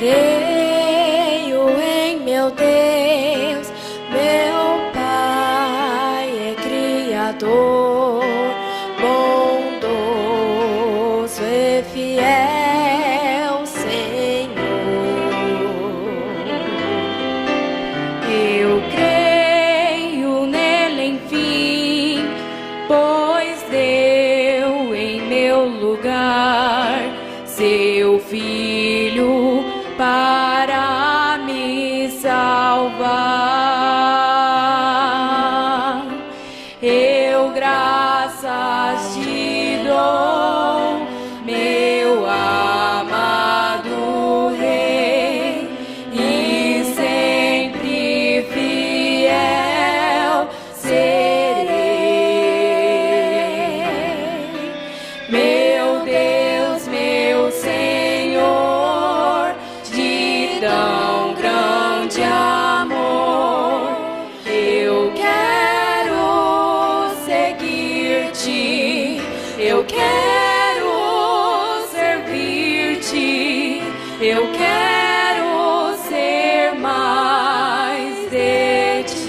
Creio em meu Deus, meu Pai é Criador, bondoso e fiel Senhor. Eu creio nele, enfim, pois deu em meu lugar seu Filho para me salvar. Eu graças te dou, meu amado Rei, e sempre fiel serei. Meu Deus, meu Senhor, de tão grande amor, eu quero seguir-te, eu quero servir-te, eu quero ser mais de ti.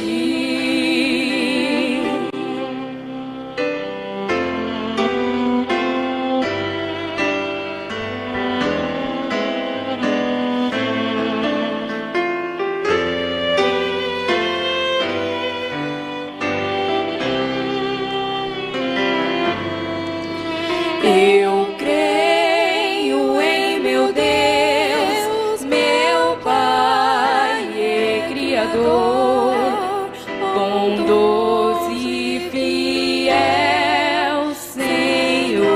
Eu creio em meu Deus, meu Pai é Criador, bondoso e fiel Senhor.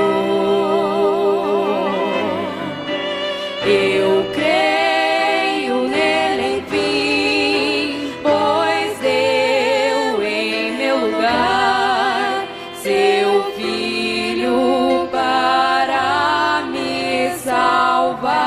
Eu creio nele, enfim, pois deu em meu lugar seu Filho para me salvar.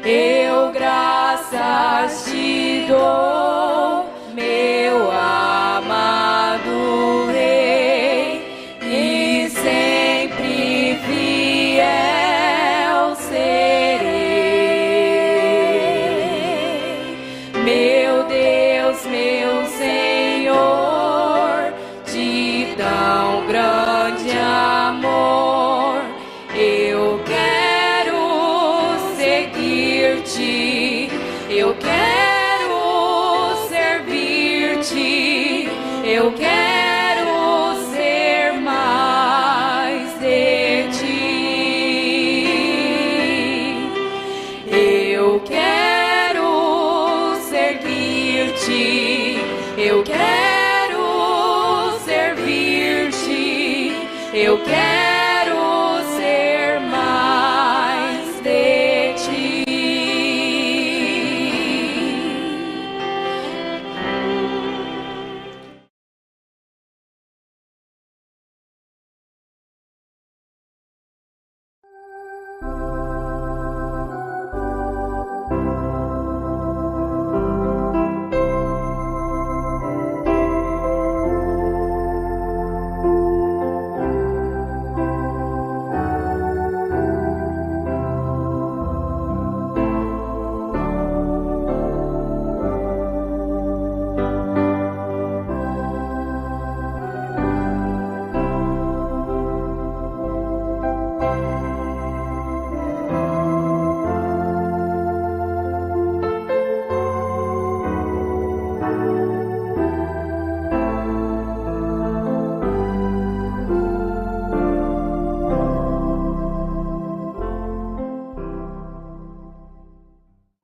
Eu graças te dou, meu amado Rei, e sempre fiel serei. Meu Deus, meu Senhor, de tão grande amor, eu quero seguir-te, eu quero servir-te, eu quero ser mais de ti. Eu quero seguir-te, eu quero servir-te, eu quero ser mais de ti.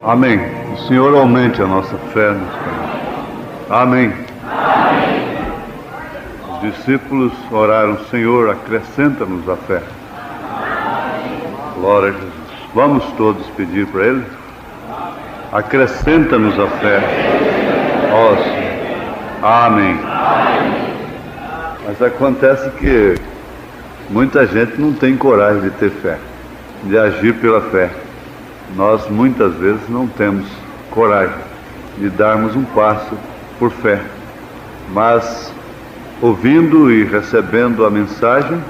Amém. O Senhor aumente a nossa fé no Senhor. Amém. Amém. Os discípulos oraram: Senhor, acrescenta-nos a fé. Glória a Jesus. Vamos todos pedir para Ele? Acrescenta-nos a fé. Ó Senhor. Amém. Mas acontece que muita gente não tem coragem de ter fé, de agir pela fé. Nós muitas vezes não temos coragem de darmos um passo por fé, mas ouvindo e recebendo a mensagem,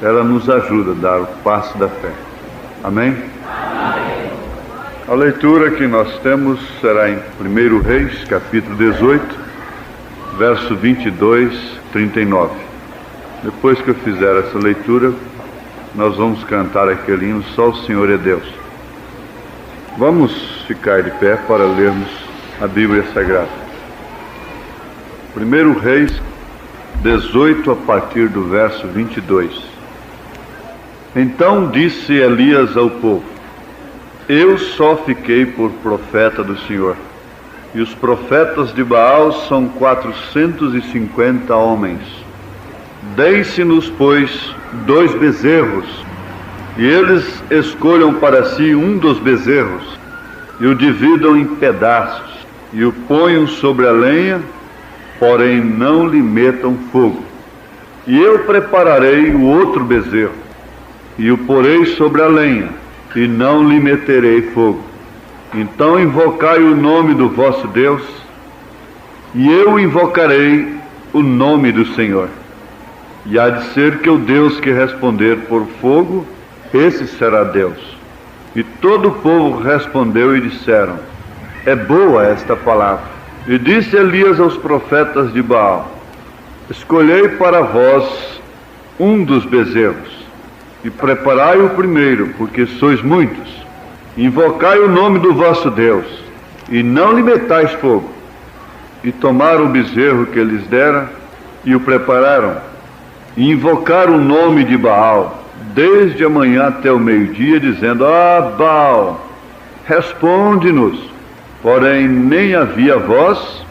ela nos ajuda a dar o passo da fé. Amém? A leitura que nós temos será em 1 Reis, capítulo 18, verso 22, 39. Depois que eu fizer essa leitura, nós vamos cantar aquele hino, Só o Senhor é Deus. Vamos ficar de pé para lermos a Bíblia Sagrada. 1 Reis 18, a partir do verso 22. Então disse Elias ao povo: Eu só fiquei por profeta do Senhor, e os profetas de Baal são 450 homens. Deem-se-nos, pois, 2 bezerros, e eles escolham para si um dos bezerros, e o dividam em pedaços, e o ponham sobre a lenha, porém não lhe metam fogo. E eu prepararei o outro bezerro, e o porei sobre a lenha, e não lhe meterei fogo. Então invocai o nome do vosso Deus, e eu invocarei o nome do Senhor. E há de ser que o Deus que responder por fogo, esse será Deus. E todo o povo respondeu e disseram: É boa esta palavra. E disse Elias aos profetas de Baal: Escolhei para vós um dos bezerros, e preparai o primeiro, porque sois muitos. Invocai o nome do vosso Deus, e não lhe metais fogo. E tomaram o bezerro que lhes dera, e o prepararam, e invocaram o nome de Baal, desde a manhã até o meio-dia, dizendo: Baal, responde-nos. Porém nem havia voz,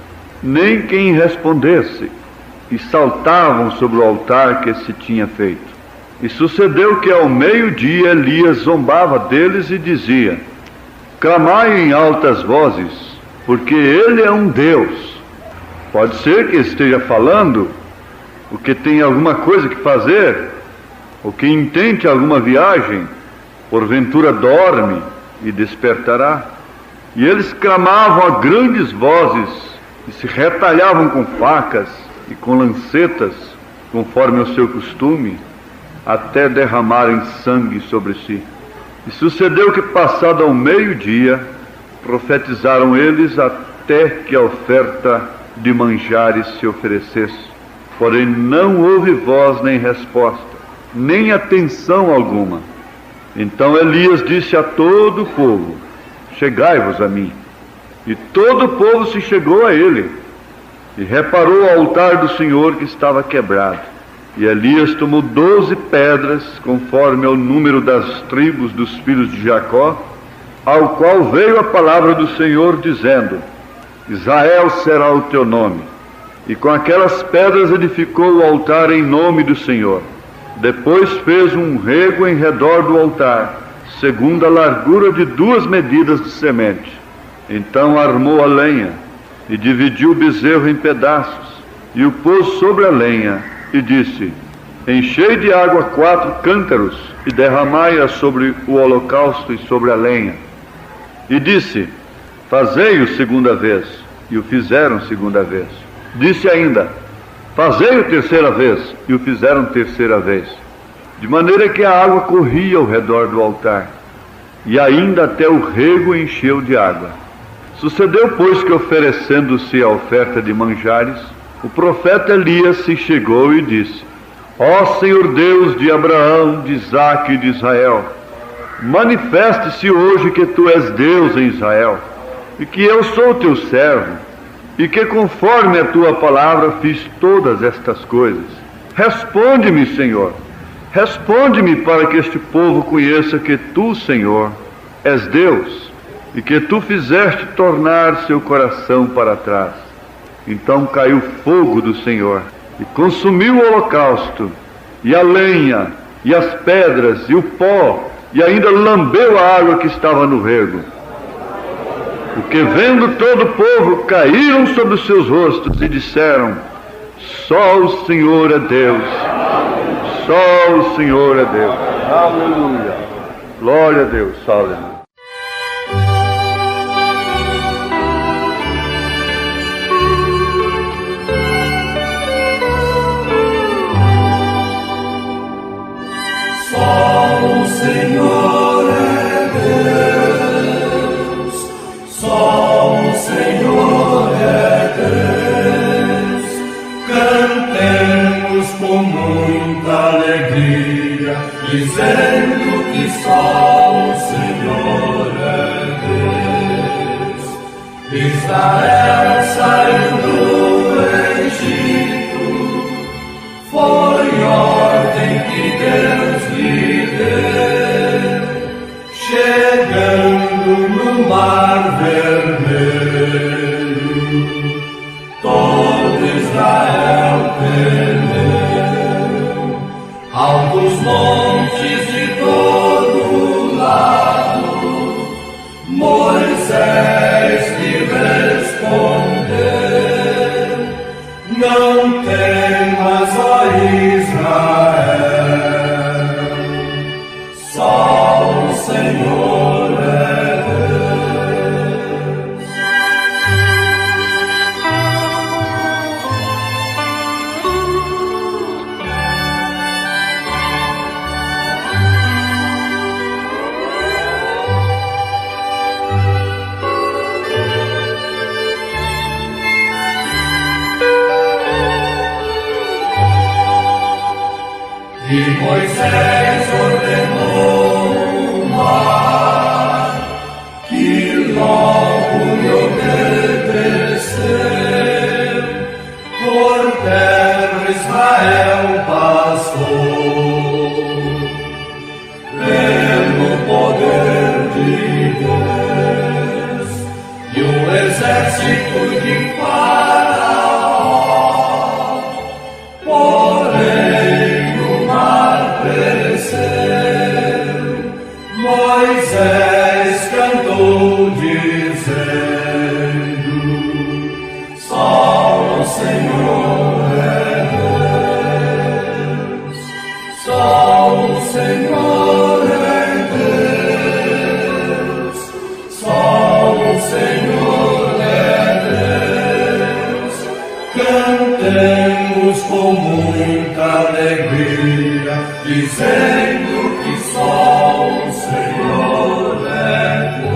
nem quem respondesse, e saltavam sobre o altar que se tinha feito. E sucedeu que ao meio-dia Elias zombava deles e dizia: Clamai em altas vozes, porque ele é um Deus. Pode ser que esteja falando o que tem alguma coisa que fazer, o que intente alguma viagem, porventura dorme e despertará. E eles clamavam a grandes vozes, e se retalhavam com facas e com lancetas, conforme o seu costume, até derramarem sangue sobre si. E sucedeu que, passado ao meio-dia, profetizaram eles até que a oferta de manjares se oferecesse. Porém não houve voz nem resposta, nem atenção alguma. Então Elias disse a todo o povo: Chegai-vos a mim. E todo o povo se chegou a ele, e reparou o altar do Senhor que estava quebrado. E Elias tomou 12 pedras, conforme ao número das tribos dos filhos de Jacó, ao qual veio a palavra do Senhor, dizendo: Israel será o teu nome. E com aquelas pedras edificou o altar em nome do Senhor. Depois fez um rego em redor do altar, segundo a largura de 2 medidas de semente. Então armou a lenha, e dividiu o bezerro em pedaços, e o pôs sobre a lenha, e disse: Enchei de água 4 cântaros, e derramai-a sobre o holocausto e sobre a lenha. E disse: Fazei-o segunda vez. E o fizeram segunda vez. Disse ainda: Fazei-o terceira vez. E o fizeram terceira vez. De maneira que a água corria ao redor do altar, e ainda até o rego encheu de água. Sucedeu, pois, que, oferecendo-se a oferta de manjares, o profeta Elias se chegou e disse: Ó Senhor Deus de Abraão, de Isaque e de Israel, manifeste-se hoje que tu és Deus em Israel, e que eu sou teu servo, e que conforme a tua palavra fiz todas estas coisas. Responde-me, Senhor, responde-me, para que este povo conheça que tu, Senhor, és Deus, e que tu fizeste tornar seu coração para trás. Então caiu fogo do Senhor, e consumiu o holocausto, e a lenha, e as pedras, e o pó, e ainda lambeu a água que estava no rego. O que, vendo todo o povo, caíram sobre os seus rostos e disseram: Só o Senhor é Deus, só o Senhor é Deus. Aleluia, glória a Deus, aleluia. Só o Senhor é dizendo que só o Senhor é Deus. Israel saiu do Egito, foi ordem que Deus lhe deu, chegando no Mar Vermelho, todo Israel temeu. Altos montes de todo lado, Moisés lhe respondeu: não temas, ó Israel, só o Senhor é Deus. E Moisés ordenou o mar, que logo lhe obedeceu. Por terra Israel passou, pelo poder de Deus, e o exército de Faraó, porém Moisés cantou dizendo: só o Senhor é Deus, só o Senhor é Deus, só o Senhor é Deus. Cantemos com muita alegria, dizendo que só o Senhor é Deus.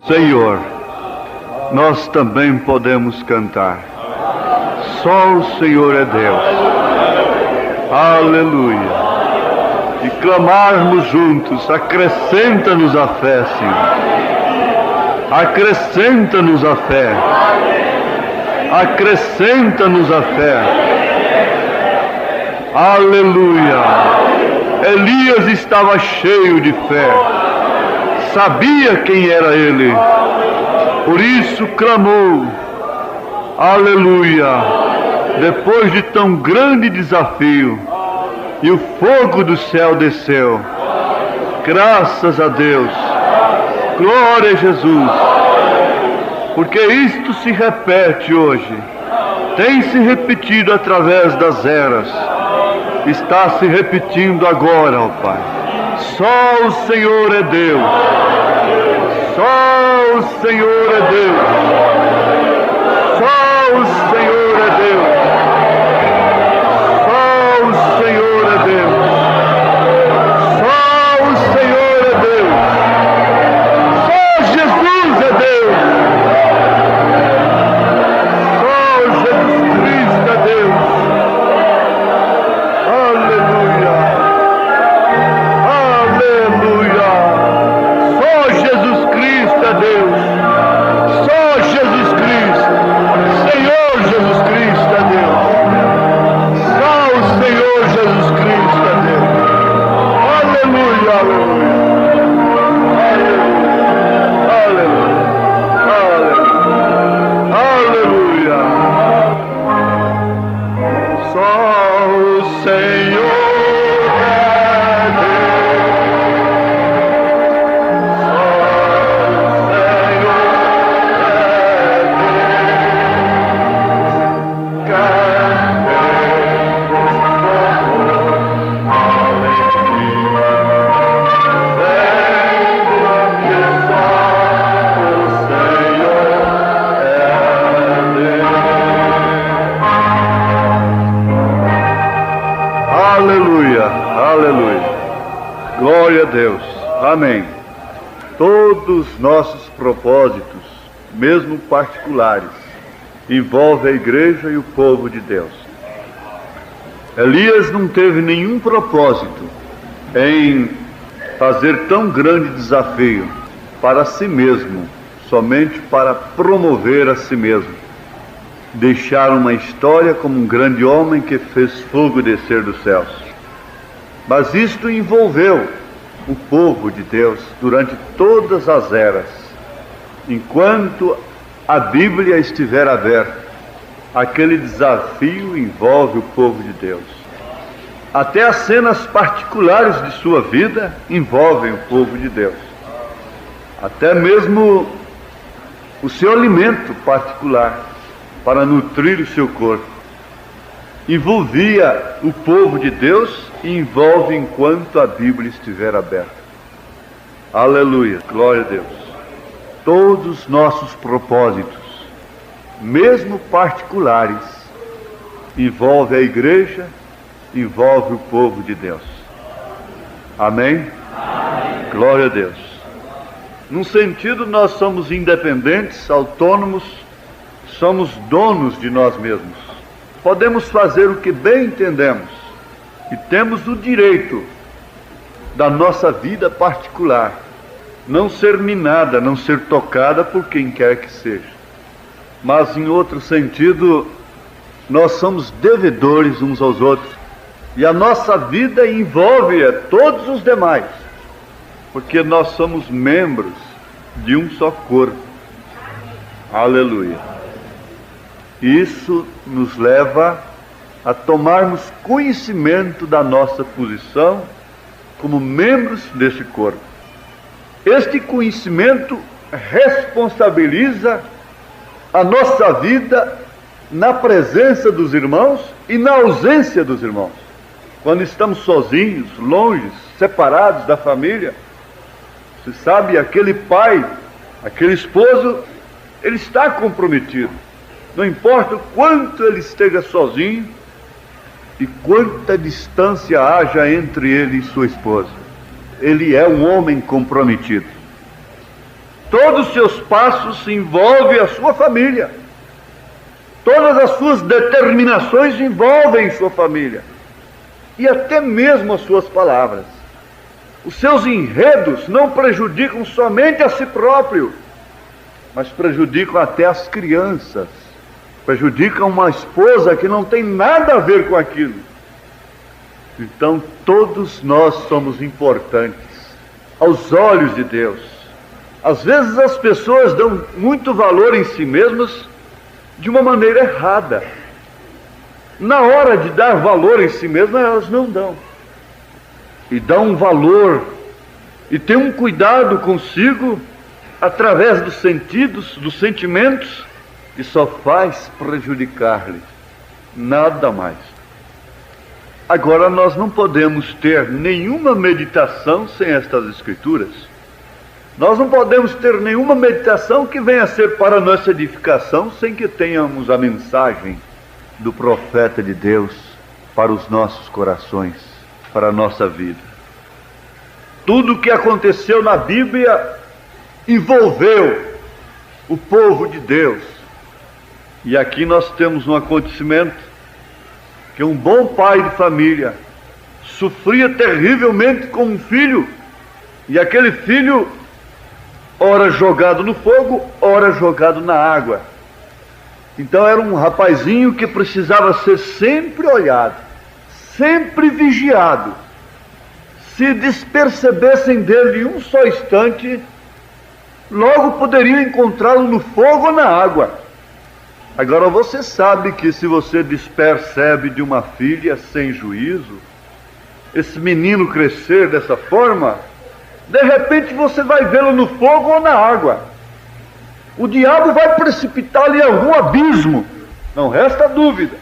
Senhor, nós também podemos cantar. Só o Senhor é Deus. Aleluia. E clamarmos juntos: acrescenta-nos a fé, Senhor. Acrescenta-nos a fé. Acrescenta-nos a fé. Aleluia. Elias estava cheio de fé. Sabia quem era ele. Por isso clamou. Aleluia. Depois de tão grande desafio, e o fogo do céu desceu. Graças a Deus. Glória a Jesus. Porque isto se repete hoje. Tem se repetido através das eras. Está se repetindo agora, ó Pai. Só o Senhor é Deus. Só o Senhor é Deus. Só o Senhor é Deus. Só o Senhor é Deus. Só o Senhor é Deus. Só Jesus é Deus. Só Jesus Cristo é Deus. Aleluia. Aleluia. Só Jesus Cristo é Deus. Só Jesus Cristo. Senhor Jesus Cristo é Deus. Só o Senhor Jesus Cristo é Deus. Aleluia, aleluia. Aleluia. Aleluia. Aleluia. Só o Senhor é Glória a Deus. Amém. Todos nossos propósitos, mesmo particulares, envolve a igreja e o povo de Deus. Elias não teve nenhum propósito em fazer tão grande desafio para si mesmo, somente para promover a si mesmo. Deixar uma história como um grande homem que fez fogo descer dos céus. Mas isto envolveu o povo de Deus durante todas as eras. Enquanto a Bíblia estiver aberta, aquele desafio envolve o povo de Deus. Até as cenas particulares de sua vida envolvem o povo de Deus. Até mesmo o seu alimento particular para nutrir o seu corpo envolvia o povo de Deus e envolve enquanto a Bíblia estiver aberta. Aleluia, glória a Deus. Todos os nossos propósitos, mesmo particulares, envolve a igreja, envolve o povo de Deus. Amém? Amém. Glória a Deus. Num sentido, nós somos independentes, autônomos, somos donos de nós mesmos. Podemos fazer o que bem entendemos e temos o direito da nossa vida particular não ser minada, não ser tocada por quem quer que seja. Mas em outro sentido, nós somos devedores uns aos outros e a nossa vida envolve todos os demais, porque nós somos membros de um só corpo. Aleluia. Isso nos leva a tomarmos conhecimento da nossa posição como membros desse corpo. Este conhecimento responsabiliza a nossa vida na presença dos irmãos e na ausência dos irmãos. Quando estamos sozinhos, longe, separados da família, você sabe, aquele pai, aquele esposo, ele está comprometido. Não importa o quanto ele esteja sozinho e quanta distância haja entre ele e sua esposa, ele é um homem comprometido. Todos os seus passos envolvem a sua família. Todas as suas determinações envolvem sua família. E até mesmo as suas palavras. Os seus enredos não prejudicam somente a si próprio, mas prejudicam até as crianças. Prejudicam uma esposa que não tem nada a ver com aquilo. Então todos nós somos importantes aos olhos de Deus. Às vezes as pessoas dão muito valor em si mesmas de uma maneira errada. Na hora de dar valor em si mesmas, elas não dão. E dão um valor e tem um cuidado consigo através dos sentidos, dos sentimentos, que só faz prejudicar-lhe, nada mais. Agora, nós não podemos ter nenhuma meditação sem estas escrituras. Nós não podemos ter nenhuma meditação que venha a ser para nossa edificação sem que tenhamos a mensagem do profeta de Deus para os nossos corações, para a nossa vida. Tudo o que aconteceu na Bíblia envolveu o povo de Deus. E aqui nós temos um acontecimento que um bom pai de família sofria terrivelmente com um filho, e aquele filho ora jogado no fogo, ora jogado na água. Então era um rapazinho que precisava ser sempre olhado, sempre vigiado. Se despercebessem dele um só instante, logo poderiam encontrá-lo no fogo ou na água. Agora você sabe que se você despercebe de uma filha sem juízo, esse menino crescer dessa forma, de repente você vai vê-lo no fogo ou na água. O diabo vai precipitá-lo em algum abismo, não resta dúvida.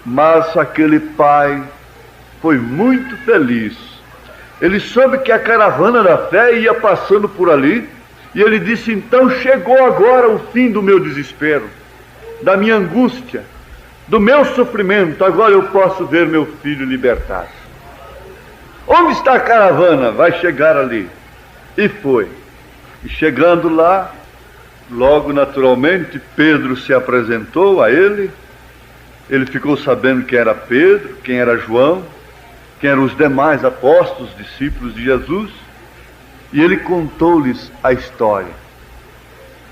Mas aquele pai foi muito feliz. Ele soube que a caravana da fé ia passando por ali, e ele disse: então chegou agora o fim do meu desespero, da minha angústia, do meu sofrimento. Agora eu posso ver meu filho libertado. Onde está a caravana? Vai chegar ali. E foi. E chegando lá, Logo, naturalmente, Pedro se apresentou a ele. Ele ficou sabendo quem era Pedro, quem era João, quem eram os demais apóstolos, discípulos de Jesus. E ele contou-lhes a história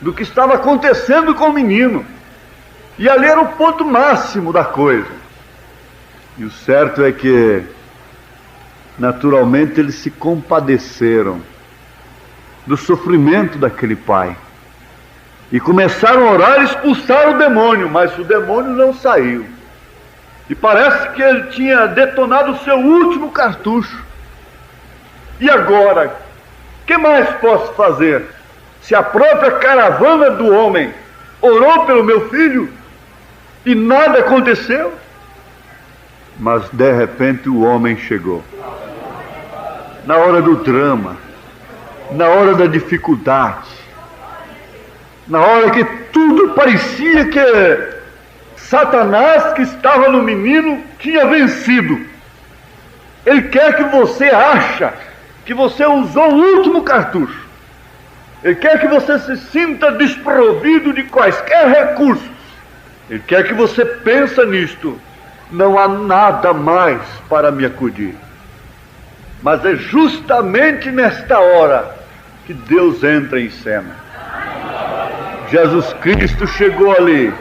do que estava acontecendo com o menino. E ali era o ponto máximo da coisa. E o certo é que, naturalmente, eles se compadeceram do sofrimento daquele pai. E começaram a orar e expulsar o demônio, mas o demônio não saiu. E parece que ele tinha detonado o seu último cartucho. E agora, o que mais posso fazer? Se a própria caravana do homem orou pelo meu filho e nada aconteceu? Mas de repente o homem chegou. Na hora do drama, na hora da dificuldade, na hora que tudo parecia que Satanás, que estava no menino, tinha vencido. Ele quer que você ache que você usou o último cartucho. Ele quer que você se sinta desprovido de quaisquer recursos. Ele quer que você pense nisto. Não há nada mais para me acudir. Mas é justamente nesta hora que Deus entra em cena. Jesus Cristo chegou ali,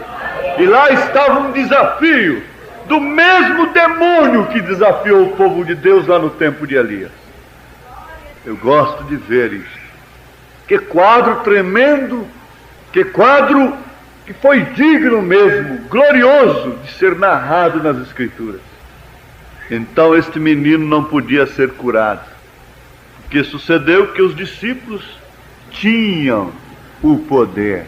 e lá estava um desafio do mesmo demônio que desafiou o povo de Deus lá no tempo de Elias. Eu gosto de ver isso. Que quadro tremendo, que quadro que foi digno mesmo, glorioso de ser narrado nas Escrituras. Então este menino não podia ser curado, porque sucedeu que os discípulos tinham o poder.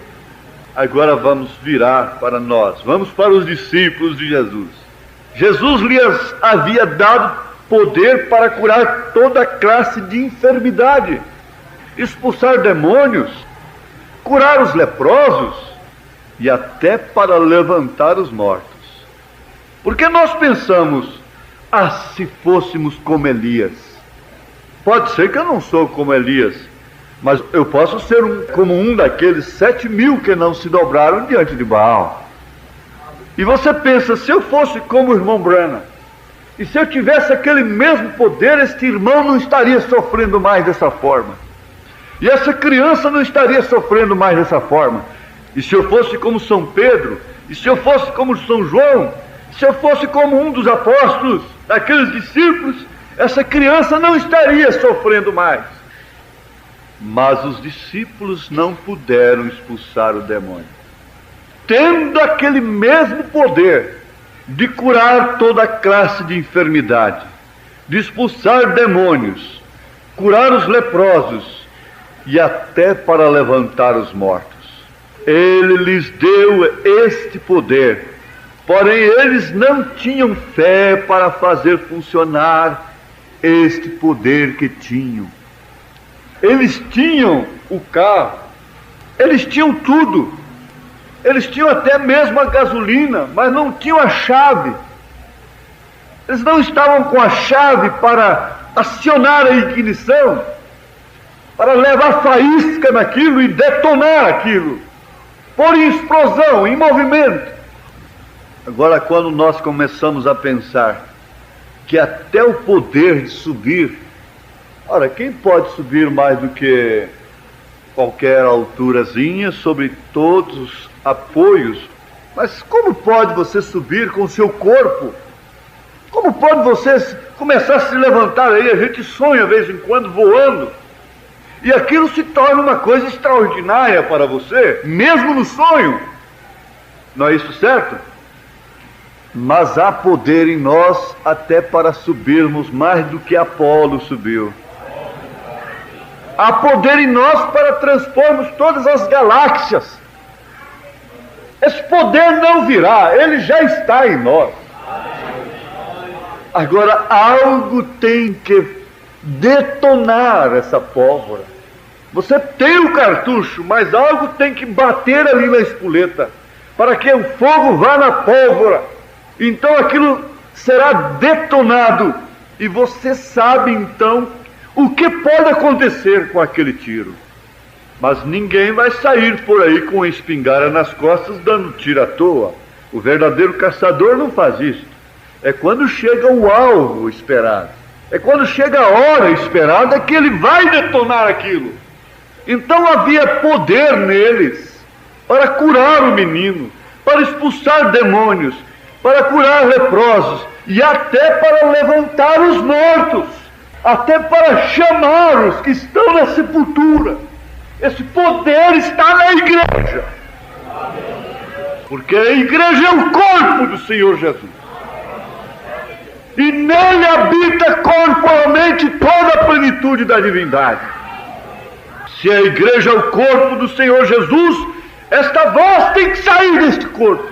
Agora vamos virar para nós, vamos para os discípulos de Jesus. Jesus lhes havia dado poder para curar toda classe de enfermidade, expulsar demônios, curar os leprosos e até para levantar os mortos. Porque nós pensamos, se fôssemos como Elias. Pode ser que eu não sou como Elias, mas eu posso ser como um daqueles 7.000 que não se dobraram diante de Baal. E você pensa, se eu fosse como o irmão Branham, e se eu tivesse aquele mesmo poder, este irmão não estaria sofrendo mais dessa forma. E essa criança não estaria sofrendo mais dessa forma. E se eu fosse como São Pedro, e se eu fosse como São João, se eu fosse como um dos apóstolos, daqueles discípulos, essa criança não estaria sofrendo mais. Mas os discípulos não puderam expulsar o demônio, tendo aquele mesmo poder de curar toda classe de enfermidade, de expulsar demônios, curar os leprosos e até para levantar os mortos. Ele lhes deu este poder, porém eles não tinham fé para fazer funcionar este poder que tinham. Eles tinham o carro, eles tinham tudo, eles tinham até mesmo a gasolina, mas não tinham a chave. Eles não estavam com a chave para acionar a ignição, para levar faísca naquilo e detonar aquilo, pôr em explosão, em movimento. Agora, quando nós começamos a pensar que até o poder de subir, ora, quem pode subir mais do que qualquer alturazinha sobre todos os apoios? Mas como pode você subir com o seu corpo? Como pode você começar a se levantar aí? A gente sonha de vez em quando voando, e aquilo se torna uma coisa extraordinária para você, mesmo no sonho. Não é isso certo? Mas há poder em nós até para subirmos mais do que Apolo subiu. Há poder em nós para transpormos todas as galáxias. Esse poder não virá, ele já está em nós. Agora, algo tem que detonar essa pólvora. Você tem o cartucho, mas algo tem que bater ali na espoleta, para que o fogo vá na pólvora. Então aquilo será detonado, e você sabe então o que pode acontecer com aquele tiro. Mas ninguém vai sair por aí com a espingarda nas costas dando tiro à toa. O verdadeiro caçador não faz isso. É quando chega o alvo esperado. É quando chega a hora esperada que ele vai detonar aquilo. Então havia poder neles para curar o menino, para expulsar demônios, para curar leprosos e até para levantar os mortos, até para chamar os que estão na sepultura. Esse poder está na igreja, porque a igreja é o corpo do Senhor Jesus, e nele habita corporalmente toda a plenitude da divindade. Se a igreja é o corpo do Senhor Jesus, esta voz tem que sair deste corpo.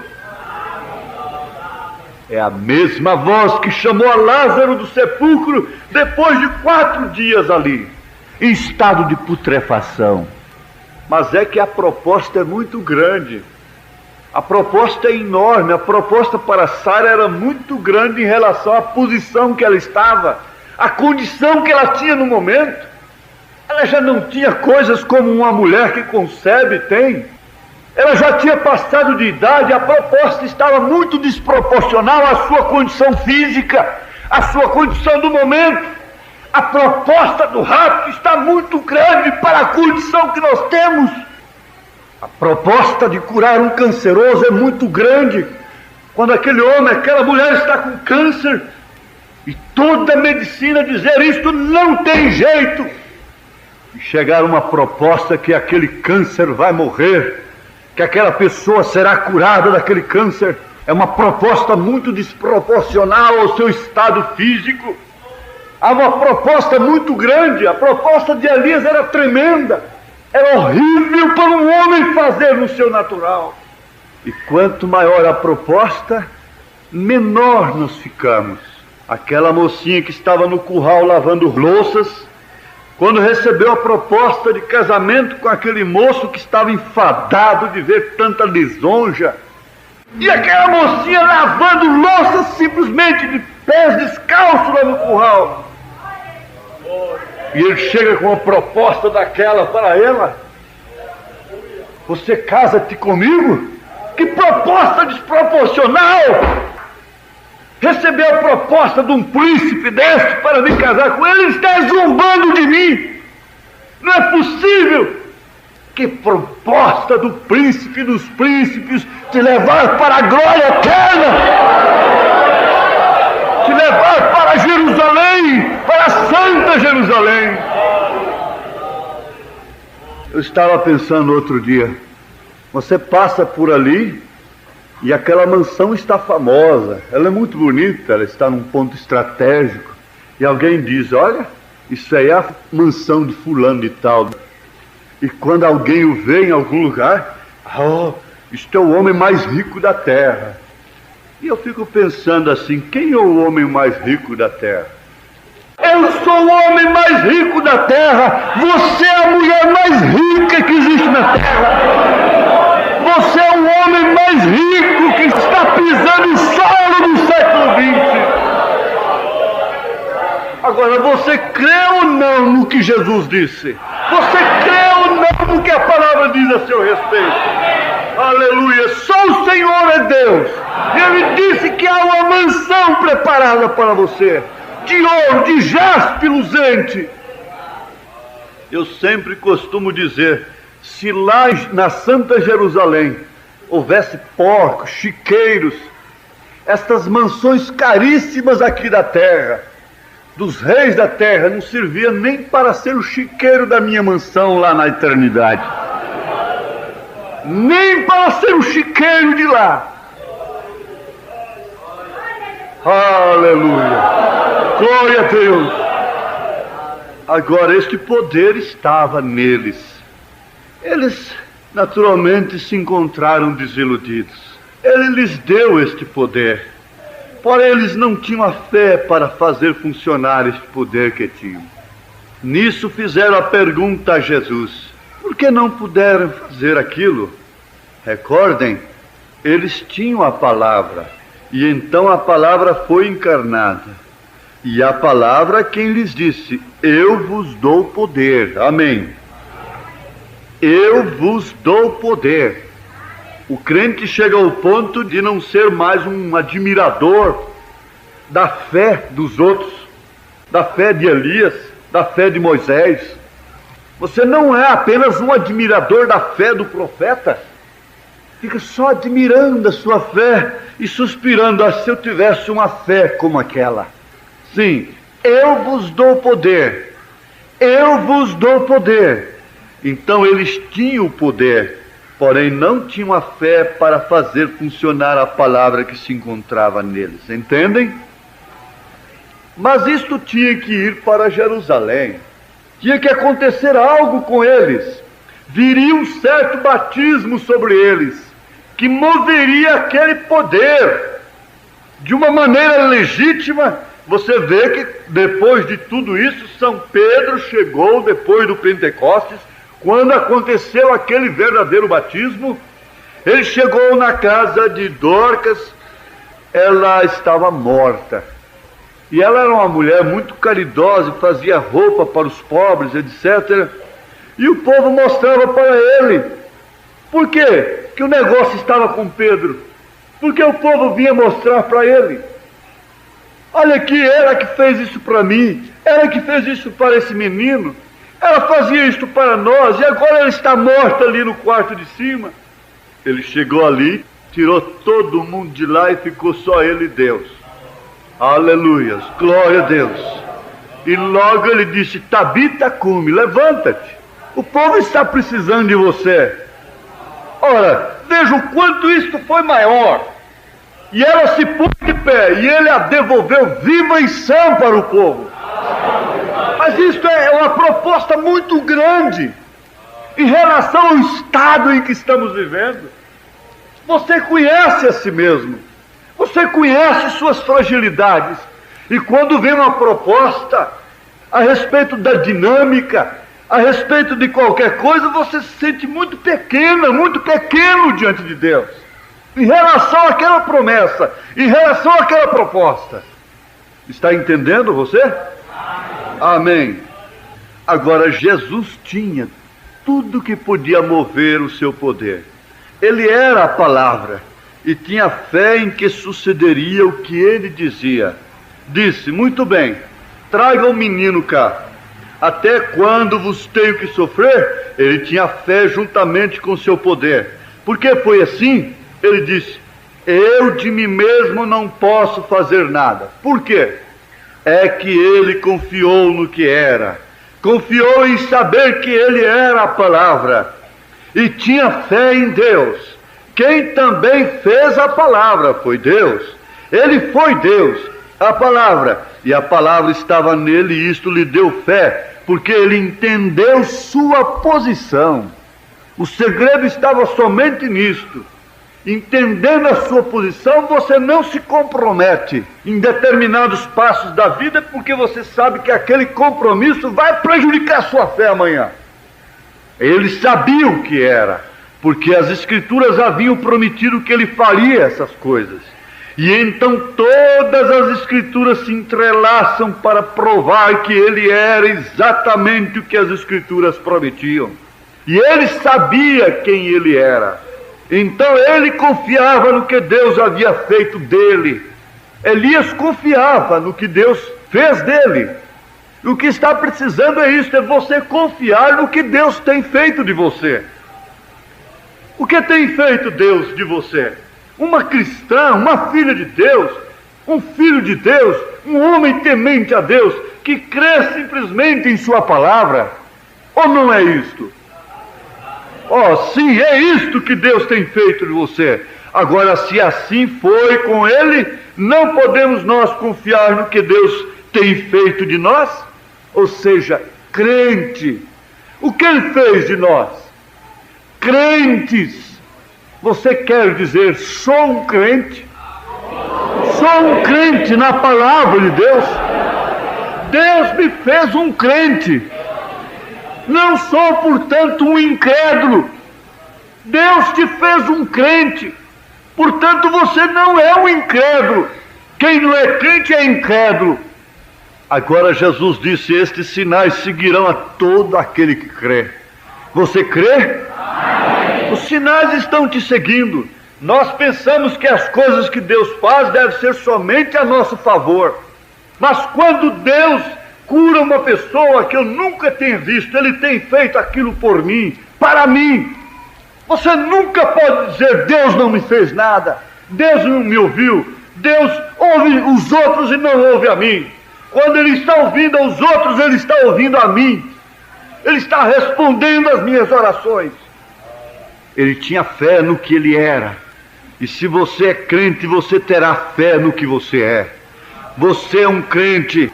É a mesma voz que chamou a Lázaro do sepulcro depois de 4 dias ali, em estado de putrefação. Mas é que a proposta é muito grande. A proposta é enorme. A proposta para Sara era muito grande em relação à posição que ela estava, a condição que ela tinha no momento. Ela já não tinha coisas como uma mulher que concebe tem. Ela já tinha passado de idade. A proposta estava muito desproporcional à sua condição física, à sua condição do momento. A proposta do rapto está muito grande para a condição que nós temos. A proposta de curar um canceroso é muito grande. Quando aquele homem, aquela mulher está com câncer, e toda a medicina dizer isto não tem jeito, e chegar uma proposta que aquele câncer vai morrer, que aquela pessoa será curada daquele câncer, é uma proposta muito desproporcional ao seu estado físico. Há uma proposta muito grande. A proposta de Elias era tremenda, era horrível para um homem fazer no seu natural. E quanto maior a proposta, menor nós ficamos. Aquela mocinha que estava no curral lavando louças, quando recebeu a proposta de casamento com aquele moço que estava enfadado de ver tanta lisonja, e aquela mocinha lavando louças simplesmente de pés descalços lá no curral, e ele chega com uma proposta daquela para ela: você casa-te comigo? Que proposta desproporcional! Receber a proposta de um príncipe deste para me casar com ele, ele está zombando de mim. Não é possível. Que proposta do príncipe dos príncipes, te levar para a glória eterna, te levar para Jerusalém, para a Santa Jerusalém. Eu estava pensando outro dia, você passa por ali e aquela mansão está famosa, ela é muito bonita, ela está num ponto estratégico, e alguém diz: olha, isso aí é a mansão de fulano de tal. E quando alguém o vê em algum lugar, isto é o homem mais rico da terra. E eu fico pensando assim: quem é o homem mais rico da terra? Eu sou o homem mais rico da terra. Você é a mulher mais rica que existe na terra. Você é o homem mais rico que está pisando em solo do século XX. Agora, você crê ou não no que Jesus disse? Você crê ou não no que a palavra diz a seu respeito? Aleluia! Só o Senhor é Deus. Ele disse que há uma mansão preparada para você, de ouro, de jaspe luzente. Eu sempre costumo dizer: se lá na Santa Jerusalém houvesse porcos, chiqueiros, estas mansões caríssimas aqui da terra, dos reis da terra, não servia nem para ser o chiqueiro da minha mansão lá na eternidade, nem para ser o chiqueiro de lá. Aleluia! Glória a Deus! Agora, este poder estava neles. Eles naturalmente se encontraram desiludidos. Ele lhes deu este poder, porém eles não tinham a fé para fazer funcionar este poder que tinham. Nisso fizeram a pergunta a Jesus: por que não puderam fazer aquilo? Recordem, eles tinham a palavra, e então a palavra foi encarnada. E a palavra quem lhes disse: eu vos dou poder. Amém. Eu vos dou poder. O crente chega ao ponto de não ser mais um admirador da fé dos outros, da fé de Elias, da fé de Moisés. Você não é apenas um admirador da fé do profeta. Fica só admirando a sua fé e suspirando: se eu tivesse uma fé como aquela. Sim, eu vos dou poder. Eu vos dou poder. Então eles tinham o poder, porém não tinham a fé para fazer funcionar a palavra que se encontrava neles. Entendem? Mas isto tinha que ir para Jerusalém. Tinha que acontecer algo com eles. Viria um certo batismo sobre eles, que moveria aquele poder de uma maneira legítima. Você vê que depois de tudo isso, São Pedro chegou depois do Pentecostes, quando aconteceu aquele verdadeiro batismo. Ele chegou na casa de Dorcas. Ela estava morta, e ela era uma mulher muito caridosa, fazia roupa para os pobres, etc. E o povo mostrava para ele. Por quê que o negócio estava com Pedro? Porque o povo vinha mostrar para ele: olha aqui, ela que fez isso para mim, ela que fez isso para esse menino, ela fazia isso para nós, e agora ela está morta ali no quarto de cima. Ele chegou ali, tirou todo mundo de lá e ficou só ele e Deus. Aleluias, glória a Deus. E logo ele disse: Tabita cume, levanta-te, o povo está precisando de você. Ora, veja o quanto isto foi maior. E ela se pôs de pé, e ele a devolveu viva e sã para o povo. Mas isto é uma proposta muito grande em relação ao estado em que estamos vivendo. Você conhece a si mesmo, você conhece suas fragilidades, e quando vem uma proposta a respeito da dinâmica, a respeito de qualquer coisa, você se sente muito pequeno diante de Deus, em relação àquela promessa, em relação àquela proposta. Está entendendo você? Amém. Agora, Jesus tinha tudo que podia mover o seu poder. Ele era a palavra e tinha fé em que sucederia o que ele dizia. Disse: muito bem, traga o menino cá. Até quando vos tenho que sofrer? Ele tinha fé juntamente com seu poder. Por que foi assim? Ele disse: eu de mim mesmo não posso fazer nada. Por quê? É que ele confiou no que era, confiou em saber que ele era a palavra, e tinha fé em Deus. Quem também fez a palavra foi Deus. Ele foi Deus, a palavra, e a palavra estava nele, e isto lhe deu fé, porque ele entendeu sua posição. O segredo estava somente nisto. Entendendo a sua posição, você não se compromete em determinados passos da vida, porque você sabe que aquele compromisso vai prejudicar a sua fé amanhã. Ele sabia o que era, porque as Escrituras haviam prometido que ele faria essas coisas. E então todas as Escrituras se entrelaçam para provar que ele era exatamente o que as Escrituras prometiam. E ele sabia quem ele era. Então ele confiava no que Deus havia feito dele. Elias confiava no que Deus fez dele. O que está precisando é isso, é você confiar no que Deus tem feito de você. O que tem feito Deus de você? Uma cristã, uma filha de Deus, um filho de Deus, um homem temente a Deus, que crê simplesmente em sua palavra. Ou não é isto? Oh, sim, é isto que Deus tem feito de você. Agora, se assim foi com ele, não podemos nós confiar no que Deus tem feito de nós? Ou seja, crente. O que ele fez de nós? Crentes. Você quer dizer: sou um crente? Sou um crente na palavra de Deus? Deus me fez um crente. Não sou, portanto, um incrédulo. Deus te fez um crente. Portanto, você não é um incrédulo. Quem não é crente é incrédulo. Agora Jesus disse: estes sinais seguirão a todo aquele que crê. Você crê? Os sinais estão te seguindo. Nós pensamos que as coisas que Deus faz devem ser somente a nosso favor. Mas quando Deus cura uma pessoa que eu nunca tenho visto, Ele tem feito aquilo por mim, para mim. Você nunca pode dizer, Deus não me fez nada, Deus não me ouviu, Deus ouve os outros e não ouve a mim. Quando Ele está ouvindo aos outros, Ele está ouvindo a mim. Ele está respondendo às minhas orações. Ele tinha fé no que ele era. E se você é crente, você terá fé no que você é. Você é um crente.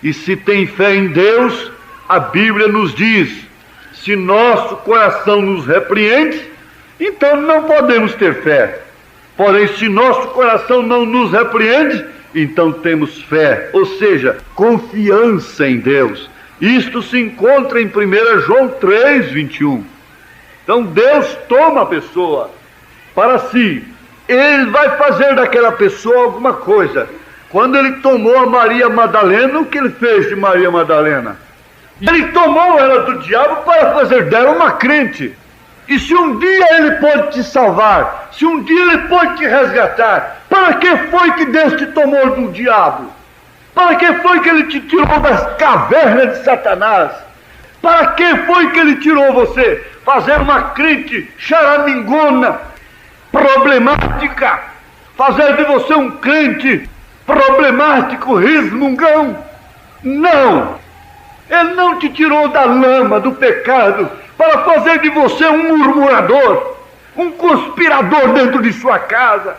E se tem fé em Deus, a Bíblia nos diz, se nosso coração nos repreende, então não podemos ter fé. Porém, se nosso coração não nos repreende, então temos fé, ou seja, confiança em Deus. Isto se encontra em 1 João 3, 21. Então Deus toma a pessoa para si. Ele vai fazer daquela pessoa alguma coisa. Quando ele tomou a Maria Madalena, o que ele fez de Maria Madalena? Ele tomou ela do diabo para fazer dela uma crente. E se um dia ele pode te salvar, se um dia ele pode te resgatar, para que foi que Deus te tomou do diabo? Para que foi que ele te tirou das cavernas de Satanás? Para que foi que ele tirou você? Fazer uma crente charamingona, problemática, fazer de você um crente problemático, resmungão? Não! Ele não te tirou da lama, do pecado, para fazer de você um murmurador, um conspirador dentro de sua casa.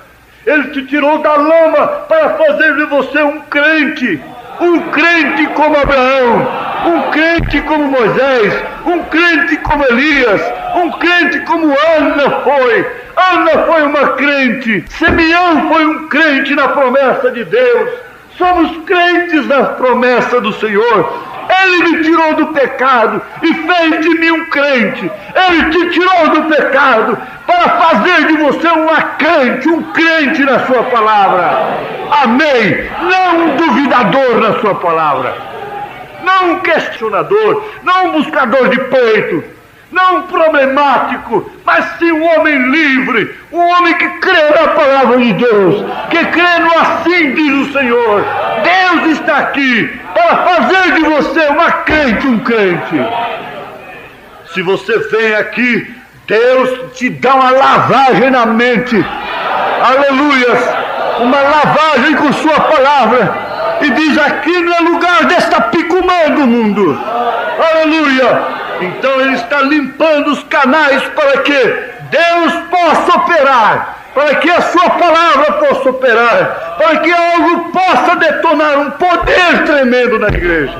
Ele te tirou da lama para fazer de você um crente como Abraão, um crente como Moisés, um crente como Elias, um crente como Ana foi. Ana foi uma crente, Simeão foi um crente na promessa de Deus. Somos crentes nas promessas do Senhor. Ele me tirou do pecado e fez de mim um crente. Ele te tirou do pecado para fazer de você um crente na sua palavra. Amém. Não um duvidador na sua palavra, não um questionador, não um buscador de peito, não um problemático, mas sim um homem livre, um homem que crê na palavra de Deus, que crê no assim diz o Senhor. Deus está aqui para fazer de você um crente. Se você vem aqui, Deus te dá uma lavagem na mente, aleluias, uma lavagem com sua palavra, e diz, aqui não é lugar desta picumã do mundo, aleluia. Então ele está limpando os canais para que Deus possa operar, para que a sua palavra possa operar, para que algo possa detonar um poder tremendo na igreja.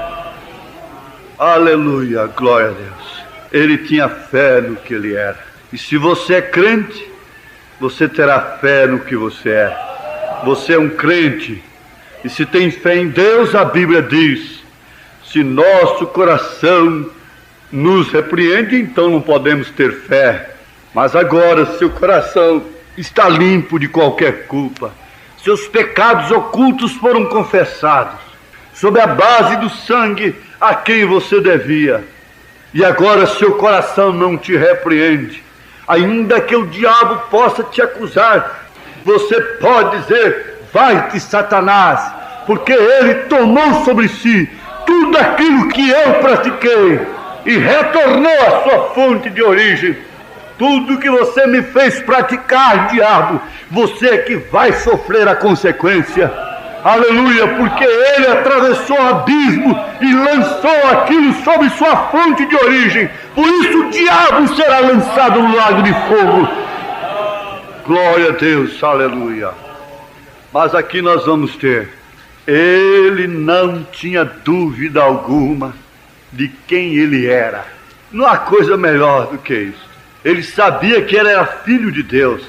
Aleluia, glória a Deus. Ele tinha fé no que ele era. E se você é crente, você terá fé no que você é. Você é um crente. E se tem fé em Deus, a Bíblia diz, se nosso coração nos repreende, então não podemos ter fé. Mas agora, seu coração está limpo de qualquer culpa, seus pecados ocultos foram confessados, sob a base do sangue a quem você devia, e agora seu coração não te repreende. Ainda que o diabo possa te acusar, você pode dizer, vai-te Satanás, porque ele tomou sobre si tudo aquilo que eu pratiquei, e retornou à sua fonte de origem. Tudo que você me fez praticar, diabo, você é que vai sofrer a consequência. Aleluia, porque ele atravessou o abismo e lançou aquilo sobre sua fonte de origem. Por isso o diabo será lançado no lago de fogo. Glória a Deus, aleluia. Mas aqui nós vamos ter, ele não tinha dúvida alguma de quem ele era. Não há coisa melhor do que isso. Ele sabia que ele era filho de Deus.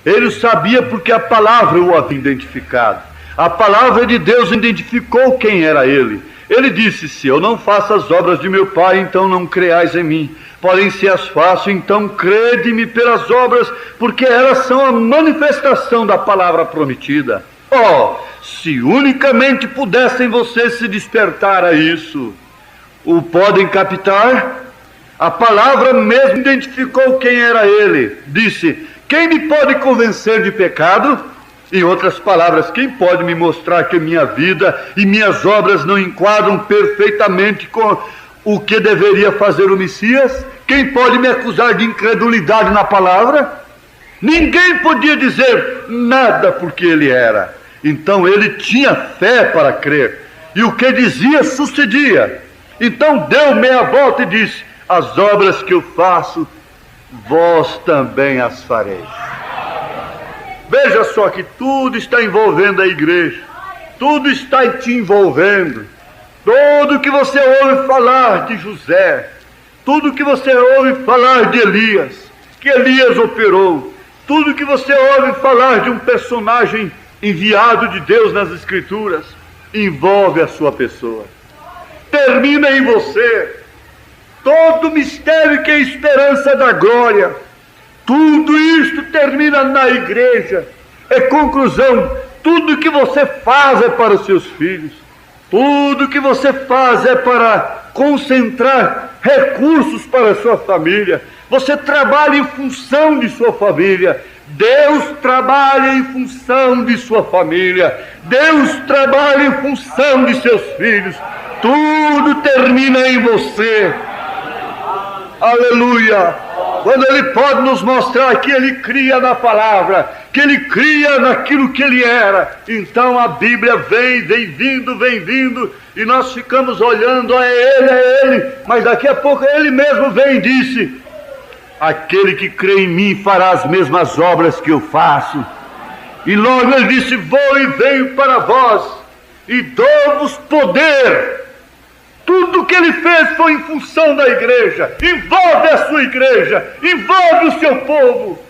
Ele sabia porque a palavra o havia identificado. A palavra de Deus identificou quem era ele. Ele disse, se eu não faço as obras de meu Pai, então não creais em mim. Porém, se as faço, então crede-me pelas obras, porque elas são a manifestação da palavra prometida. Oh, se unicamente pudessem vocês se despertar a isso. O podem captar? A palavra mesmo identificou quem era ele. Disse: quem me pode convencer de pecado? Em outras palavras, quem pode me mostrar que minha vida e minhas obras não enquadram perfeitamente com o que deveria fazer o Messias? Quem pode me acusar de incredulidade na palavra? Ninguém podia dizer nada porque ele era. Então ele tinha fé para crer, e o que dizia sucedia. Então deu meia volta e disse: as obras que eu faço, vós também as fareis. Veja só que tudo está envolvendo a igreja, tudo está te envolvendo. Tudo que você ouve falar de José, tudo que você ouve falar de Elias, que Elias operou, tudo que você ouve falar de um personagem enviado de Deus nas Escrituras, envolve a sua pessoa. Termina em você. Todo mistério que é esperança da glória, tudo isto termina na igreja. É conclusão. Tudo que você faz é para os seus filhos. Tudo que você faz é para concentrar recursos para a sua família. Você trabalha em função de sua família. Deus trabalha em função de sua família. Deus trabalha em função de seus filhos. Tudo termina em você. Aleluia! Quando ele pode nos mostrar que ele cria na palavra, que ele cria naquilo que ele era, então a Bíblia vem vindo, e nós ficamos olhando: é ele, mas daqui a pouco ele mesmo vem e disse: aquele que crê em mim fará as mesmas obras que eu faço. E logo ele disse: vou e venho para vós, e dou-vos poder. Tudo que ele fez foi em função da igreja. Envolve a sua igreja, envolve o seu povo.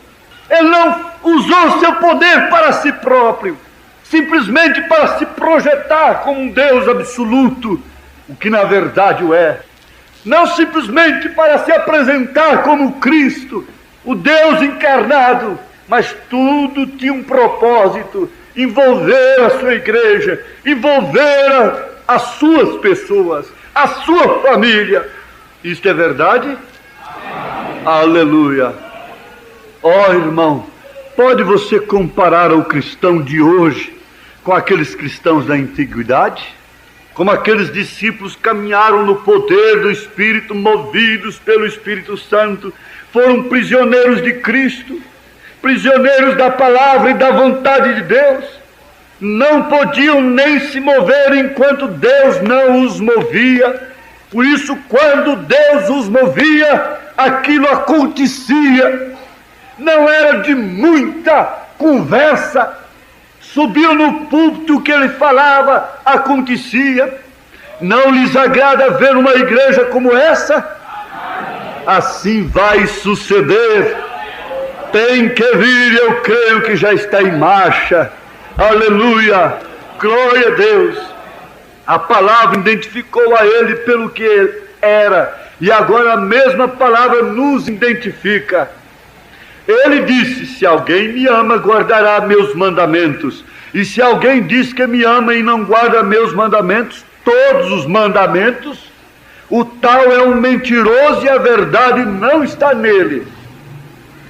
Ele não usou o seu poder para si próprio, simplesmente para se projetar como um Deus absoluto, o que na verdade o é. Não simplesmente para se apresentar como Cristo, o Deus encarnado, mas tudo tinha um propósito: envolver a sua igreja, envolver as suas pessoas, a sua família. Isto é verdade? Aleluia! Ó irmão, pode você comparar o cristão de hoje com aqueles cristãos da antiguidade? Como aqueles discípulos caminharam no poder do Espírito, movidos pelo Espírito Santo, foram prisioneiros de Cristo, prisioneiros da palavra e da vontade de Deus. Não podiam nem se mover enquanto Deus não os movia. Por isso, quando Deus os movia, aquilo acontecia. Não era de muita conversa. Subiu no púlpito, o que ele falava acontecia. Não lhes agrada ver uma igreja como essa? Assim vai suceder. Tem que vir, eu creio que já está em marcha. Aleluia, glória a Deus. A palavra identificou a ele pelo que ele era, e agora a mesma palavra nos identifica. Ele disse: se alguém me ama, guardará meus mandamentos. E se alguém diz que me ama e não guarda meus mandamentos, todos os mandamentos, o tal é um mentiroso e a verdade não está nele.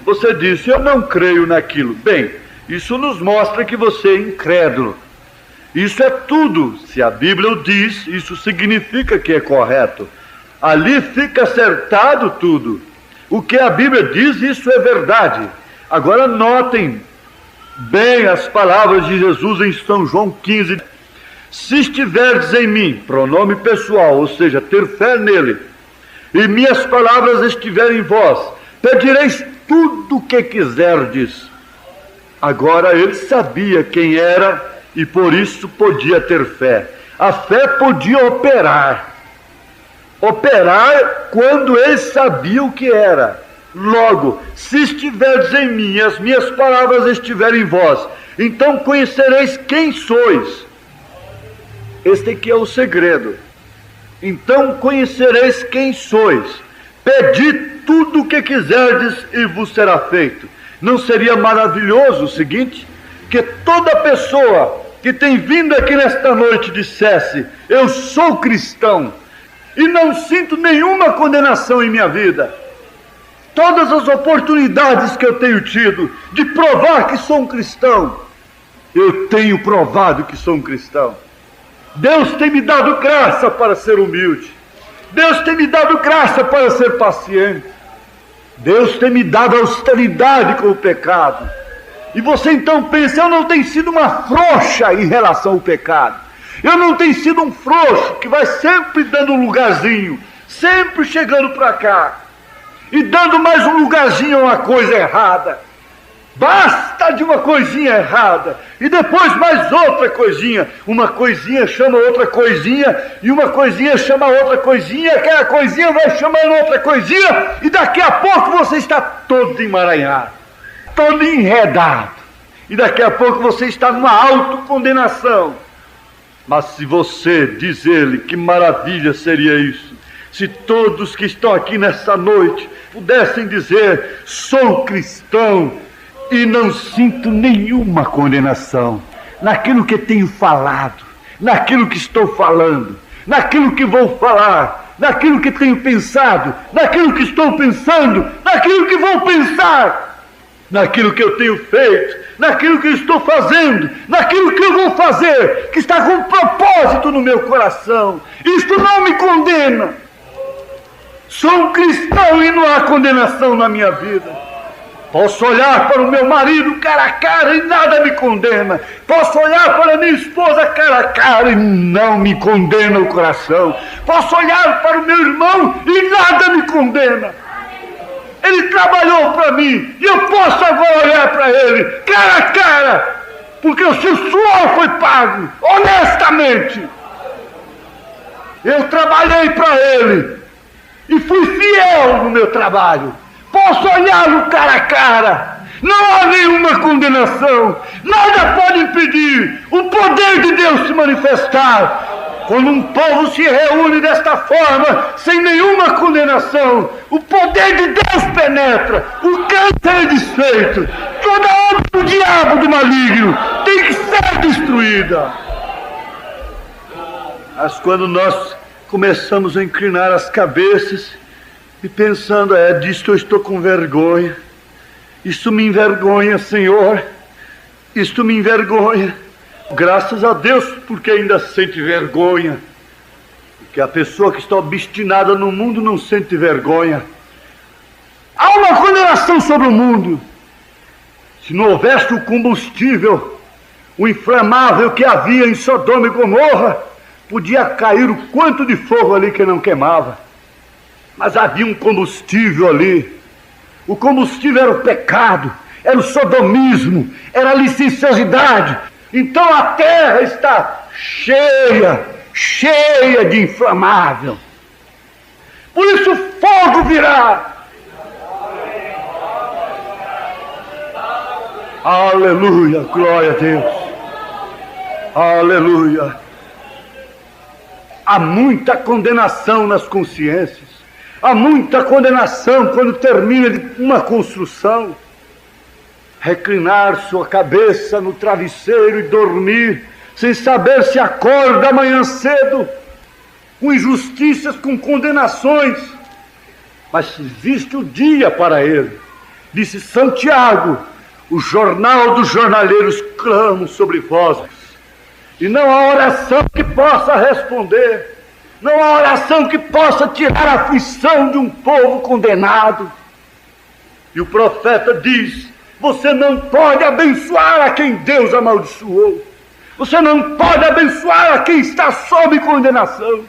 Você disse: eu não creio naquilo. Bem, isso nos mostra que você é incrédulo. Isso é tudo. Se a Bíblia o diz, isso significa que é correto. Ali fica acertado tudo. O que a Bíblia diz, isso é verdade. Agora notem bem as palavras de Jesus em São João 15. Se estiverdes em mim, pronome pessoal, ou seja, ter fé nele, e minhas palavras estiverem em vós, pedireis tudo o que quiserdes. Agora ele sabia quem era e por isso podia ter fé. A fé podia operar quando ele sabia o que era. Logo, se estiverdes em mim e as minhas palavras estiverem em vós, então conhecereis quem sois. Este aqui é o segredo. Então conhecereis quem sois. Pedi tudo o que quiserdes e vos será feito. Não seria maravilhoso o seguinte? Que toda pessoa que tem vindo aqui nesta noite dissesse: eu sou cristão, e não sinto nenhuma condenação em minha vida. Todas as oportunidades que eu tenho tido de provar que sou um cristão, eu tenho provado que sou um cristão. Deus tem me dado graça para ser humilde. Deus tem me dado graça para ser paciente. Deus tem me dado austeridade com o pecado. E você então pensa, eu não tenho sido uma frouxa em relação ao pecado. Eu não tenho sido um frouxo que vai sempre dando um lugarzinho, sempre chegando para cá e dando mais um lugarzinho a uma coisa errada. Basta de uma coisinha errada e depois mais outra coisinha. Uma coisinha chama outra coisinha e uma coisinha chama outra coisinha. Aquela coisinha vai chamando outra coisinha e daqui a pouco você está todo emaranhado, todo enredado. E daqui a pouco você está numa autocondenação. Mas se você diz ele, que maravilha seria isso, se todos que estão aqui nessa noite pudessem dizer, sou cristão e não sinto nenhuma condenação naquilo que tenho falado, naquilo que estou falando, naquilo que vou falar, naquilo que tenho pensado, naquilo que estou pensando, naquilo que vou pensar, naquilo que eu tenho feito, naquilo que eu estou fazendo, naquilo que eu vou fazer, que está com um propósito no meu coração. Isto não me condena. Sou um cristão e não há condenação na minha vida. Posso olhar para o meu marido cara a cara e nada me condena. Posso olhar para a minha esposa cara a cara e não me condena o coração. Posso olhar para o meu irmão e nada me condena. Ele trabalhou para mim e eu posso agora olhar para ele cara a cara, porque o seu suor foi pago honestamente. Eu trabalhei para ele e fui fiel no meu trabalho. Posso olhá-lo cara a cara. Não há nenhuma condenação. Nada pode impedir o poder de Deus se manifestar. Quando um povo se reúne desta forma, sem nenhuma condenação, o poder de Deus penetra, o câncer é desfeito, toda obra do diabo, do maligno, tem que ser destruída. Mas quando nós começamos a inclinar as cabeças e pensando, disto eu estou com vergonha, isto me envergonha, Senhor, isto me envergonha. Graças a Deus, porque ainda sente vergonha. Porque a pessoa que está obstinada no mundo não sente vergonha. Há uma condenação sobre o mundo. Se não houvesse o combustível, o inflamável que havia em Sodoma e Gomorra, podia cair o quanto de fogo ali que não queimava. Mas havia um combustível ali. O combustível era o pecado, era o sodomismo, era a licenciosidade. Então a terra está cheia de inflamável. Por isso o fogo virá. Aleluia, glória a Deus. Aleluia. Há muita condenação nas consciências. Há muita condenação quando termina uma construção. Reclinar sua cabeça no travesseiro e dormir, sem saber se acorda amanhã cedo, com injustiças, com condenações. Mas existe o dia para ele. Disse Santiago, o jornal dos jornaleiros clama sobre vós. E não há oração que possa responder. Não há oração que possa tirar a aflição de um povo condenado. E o profeta diz, você não pode abençoar a quem Deus amaldiçoou. Você não pode abençoar a quem está sob condenação.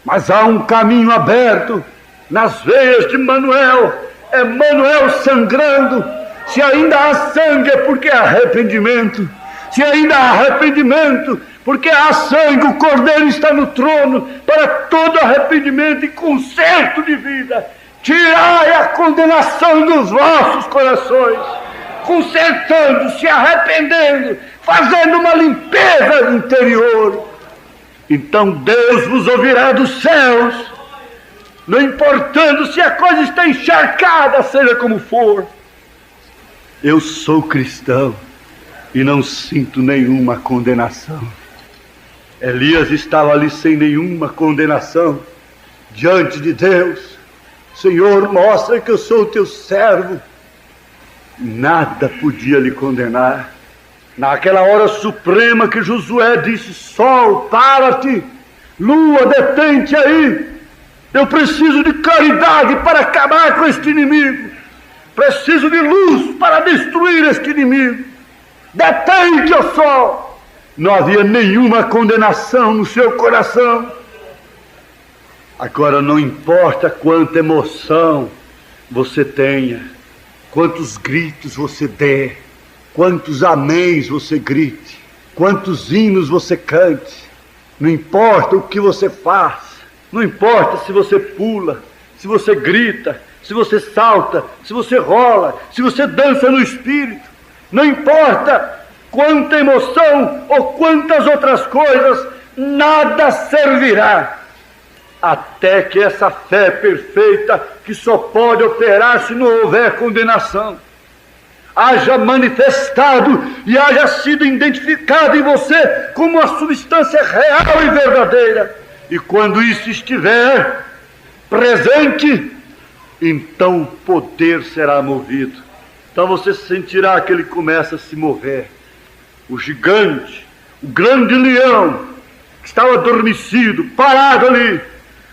Mas há um caminho aberto nas veias de Manuel. É Manuel sangrando. Se ainda há sangue é porque há arrependimento. Se ainda há arrependimento, porque há sangue, o Cordeiro está no trono para todo arrependimento e conserto de vida. Tirai a condenação dos vossos corações, consertando, se arrependendo, fazendo uma limpeza interior. Então Deus vos ouvirá dos céus, não importando se a coisa está encharcada, seja como for. Eu sou cristão e não sinto nenhuma condenação. Elias estava ali sem nenhuma condenação. diante de Deus: Senhor, mostra que eu sou o teu servo. Nada podia lhe condenar. Naquela hora suprema que Josué disse: sol, para-te, lua, detente aí, eu preciso de caridade para acabar com este inimigo, preciso de luz para destruir este inimigo, detente, ó sol. Não havia nenhuma condenação no seu coração. Agora não importa quanta emoção você tenha, quantos gritos você dê, quantos améns você grite, quantos hinos você cante, não importa o que você faz, não importa se você pula, se você grita, se você salta, se você rola, se você dança no espírito, não importa quanta emoção ou quantas outras coisas, nada servirá, até que essa fé perfeita, que só pode operar se não houver condenação, haja manifestado e haja sido identificado em você como uma substância real e verdadeira. E quando isso estiver presente, então o poder será movido. Então você sentirá que ele começa a se mover. O gigante, o grande leão, que estava adormecido, parado ali,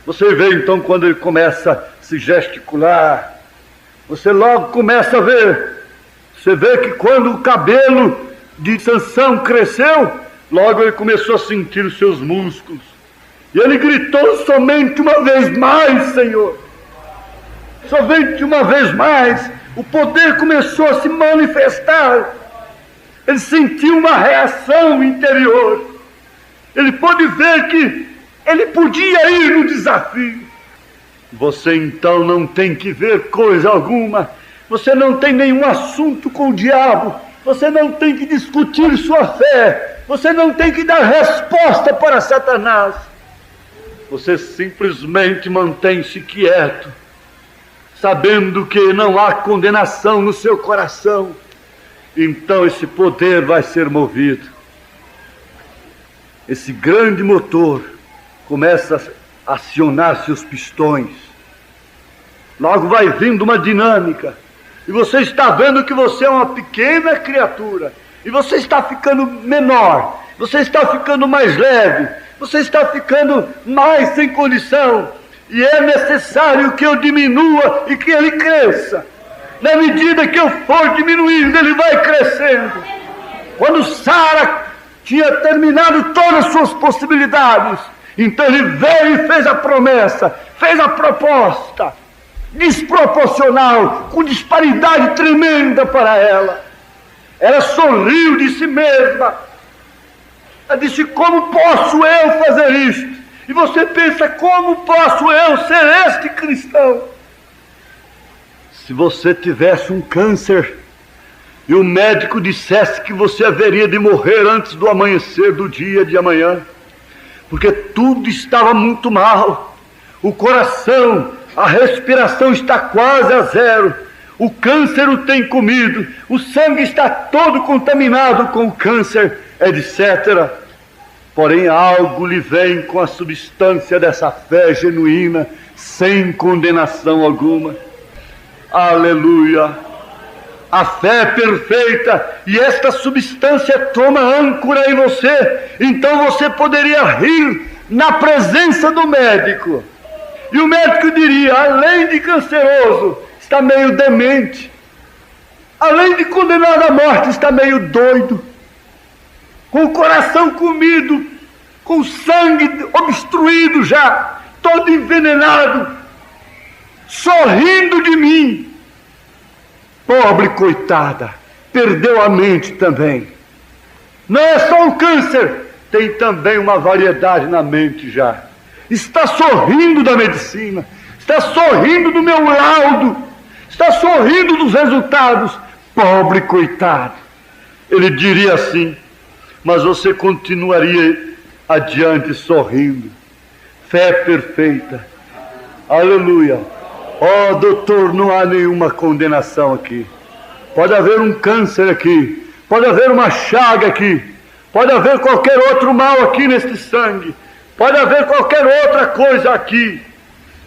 você vê então quando ele começa a se gesticular, você logo começa a ver. Você vê que quando o cabelo de Sansão cresceu, logo ele começou a sentir os seus músculos. E ele gritou: somente uma vez mais, Senhor. Somente uma vez mais. O poder começou a se manifestar. Ele sentiu uma reação interior. Ele pôde ver que ele podia ir no desafio. Você então não tem que ver coisa alguma. Você não tem nenhum assunto com o diabo. Você não tem que discutir sua fé. Você não tem que dar resposta para Satanás. Você simplesmente mantém-se quieto, sabendo que não há condenação no seu coração. Então esse poder vai ser movido. Esse grande motor começa a acionar seus pistões. Logo vai vindo uma dinâmica. E você está vendo que você é uma pequena criatura. E você está ficando menor. Você está ficando mais leve. Você está ficando mais sem condição. E é necessário que eu diminua e que ele cresça. Na medida que eu for diminuindo, ele vai crescendo. Quando Sara tinha terminado todas as suas possibilidades, então ele veio e fez a promessa, fez a proposta desproporcional, com disparidade tremenda para ela. Ela sorriu de si mesma. Ela disse: como posso eu fazer isto? E você pensa: como posso eu ser este cristão? Se você tivesse um câncer e o médico dissesse que você haveria de morrer antes do amanhecer do dia de amanhã, porque tudo estava muito mal, o coração, a respiração está quase a zero, o câncer o tem comido, o sangue está todo contaminado com o câncer, etc. Porém algo lhe vem com a substância dessa fé genuína, sem condenação alguma. Aleluia! A fé perfeita, e esta substância toma âncora em você, então você poderia rir na presença do médico. E o médico diria: além de canceroso, está meio demente. Além de condenado à morte, está meio doido. Com o coração comido, com o sangue obstruído já, todo envenenado, sorrindo de mim. Pobre coitada, perdeu a mente também. Não é só o câncer, tem também uma variedade na mente já. Está sorrindo da medicina, está sorrindo do meu laudo, está sorrindo dos resultados. Pobre coitado. Ele diria assim, mas você continuaria adiante sorrindo. Fé perfeita. Aleluia. Oh, doutor, não há nenhuma condenação aqui. Pode haver um câncer aqui, pode haver uma chaga aqui, pode haver qualquer outro mal aqui neste sangue, pode haver qualquer outra coisa aqui,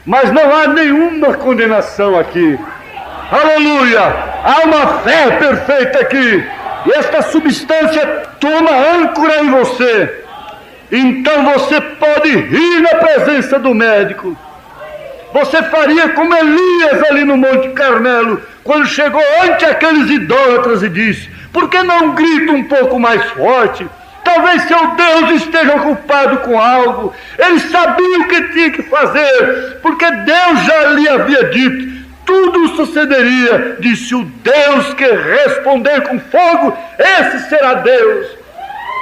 Mas não há nenhuma condenação aqui. Aleluia! Há uma fé perfeita aqui. E esta substância toma âncora em você. Então você pode rir na presença do médico. Você faria como Elias ali no Monte Carmelo, quando chegou ante aqueles idólatras e disse: por que não grita um pouco mais forte? Talvez seu Deus esteja ocupado com algo. Ele sabia o que tinha que fazer, porque Deus já lhe havia dito: tudo sucederia. Disse: o Deus que responder com fogo, esse será Deus.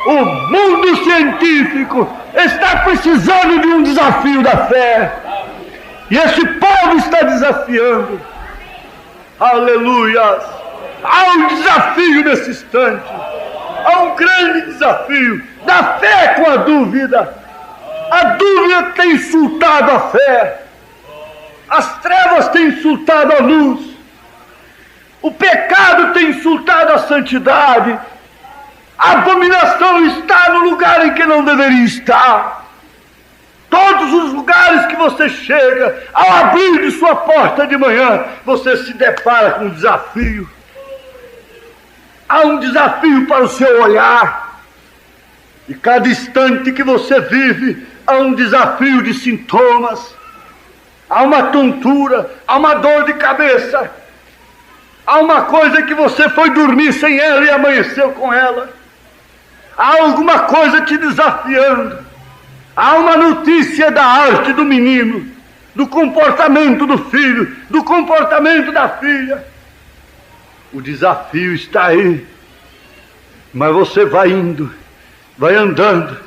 O mundo científico está precisando de um desafio da fé. E esse povo está desafiando. Aleluia! Há um desafio nesse instante. Há um grande desafio da fé com a dúvida. A dúvida tem insultado a fé. As trevas têm insultado a luz. O pecado tem insultado a santidade. A abominação está no lugar em que não deveria estar. Todos os lugares que você chega, ao abrir de sua porta de manhã, você se depara com um desafio. Há um desafio para o seu olhar. E cada instante que você vive, há um desafio de sintomas. Há uma tontura, há uma dor de cabeça. Há uma coisa que você foi dormir sem ela e amanheceu com ela. Há alguma coisa te desafiando. Há uma notícia da arte do menino, do comportamento do filho, do comportamento da filha. O desafio está aí, mas você vai indo, vai andando.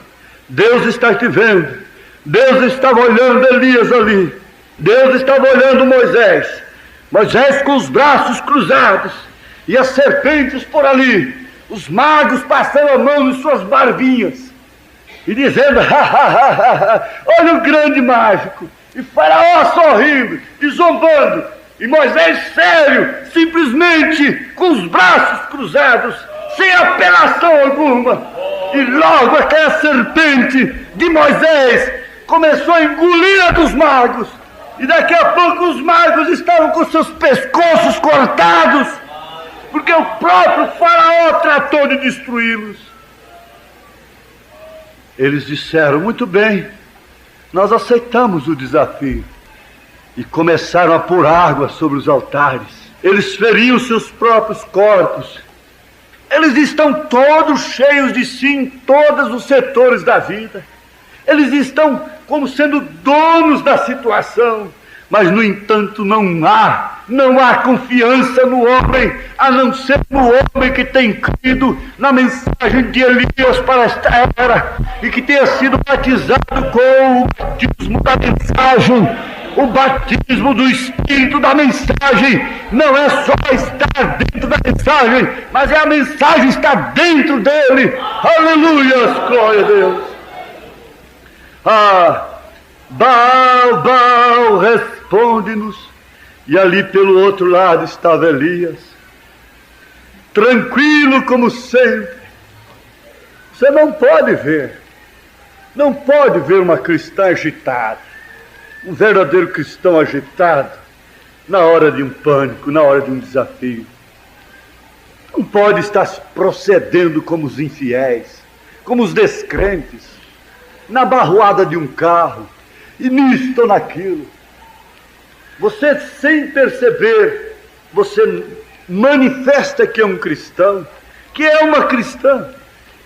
Deus está te vendo. Deus estava olhando Elias ali. Deus estava olhando Moisés. Moisés com os braços cruzados e as serpentes por ali. Os magos passando a mão em suas barbinhas e dizendo: olha o grande mágico. E Faraó sorrindo e zombando. E Moisés sério, simplesmente com os braços cruzados, sem apelação alguma. E logo aquela serpente de Moisés começou a engolir a dos magos. E daqui a pouco os magos estavam com seus pescoços cortados, porque o próprio Faraó tratou de destruí-los. Eles disseram: muito bem, nós aceitamos o desafio. E começaram a pôr água sobre os altares. Eles feriam seus próprios corpos. Eles estão todos cheios de si em todos os setores da vida. Eles estão como sendo donos da situação. Mas, no entanto, não há confiança no homem, a não ser no homem que tem crido na mensagem de Elias para esta era, e que tenha sido batizado com o batismo da mensagem. O batismo do Espírito da mensagem não é só estar dentro da mensagem, mas é a mensagem estar dentro dele. Aleluia, glória a Deus. Baal, responde-nos. E ali pelo outro lado estava Elias, tranquilo como sempre. Você não pode ver uma cristã agitada, um verdadeiro cristão agitado, na hora de um pânico, na hora de um desafio. Não pode estar procedendo como os infiéis, como os descrentes, na barroada de um carro, e nisto ou naquilo. Você, sem perceber, você manifesta que é um cristão, que é uma cristã,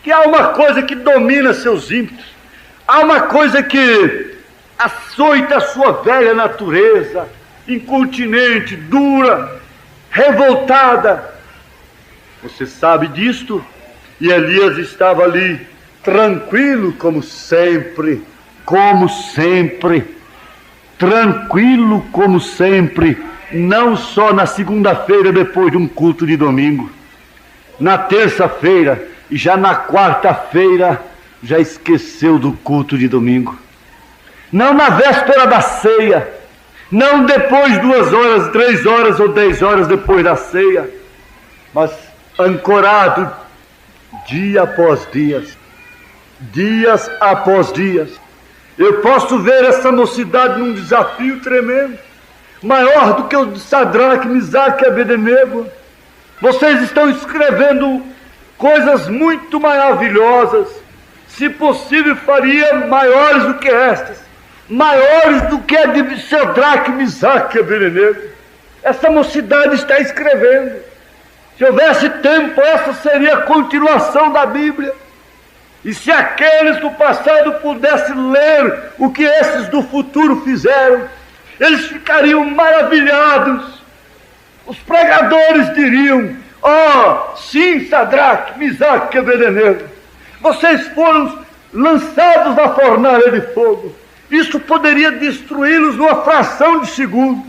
que há uma coisa que domina seus ímpetos, há uma coisa que açoita a sua velha natureza, incontinente, dura, revoltada. Você sabe disto? E Elias estava ali, tranquilo como sempre, tranquilo como sempre, não só na segunda-feira depois de um culto de domingo, na terça-feira e já na quarta-feira já esqueceu do culto de domingo. Não na véspera da ceia, não depois 2 horas, 3 horas ou 10 horas depois da ceia, mas ancorado dia após dias após dias, Eu posso ver essa mocidade num desafio tremendo, maior do que o de Sadraque, Misaque e Abednego. Vocês estão escrevendo coisas muito maravilhosas, se possível faria maiores do que estas, maiores do que a de Sadraque, Misaque e Abednego. Essa mocidade está escrevendo. Se houvesse tempo, essa seria a continuação da Bíblia. E se aqueles do passado pudessem ler o que esses do futuro fizeram, eles ficariam maravilhados. Os pregadores diriam: ó, sim, Sadraque, Misaque e Abednego, vocês foram lançados na fornalha de fogo. Isso poderia destruí-los numa fração de segundo.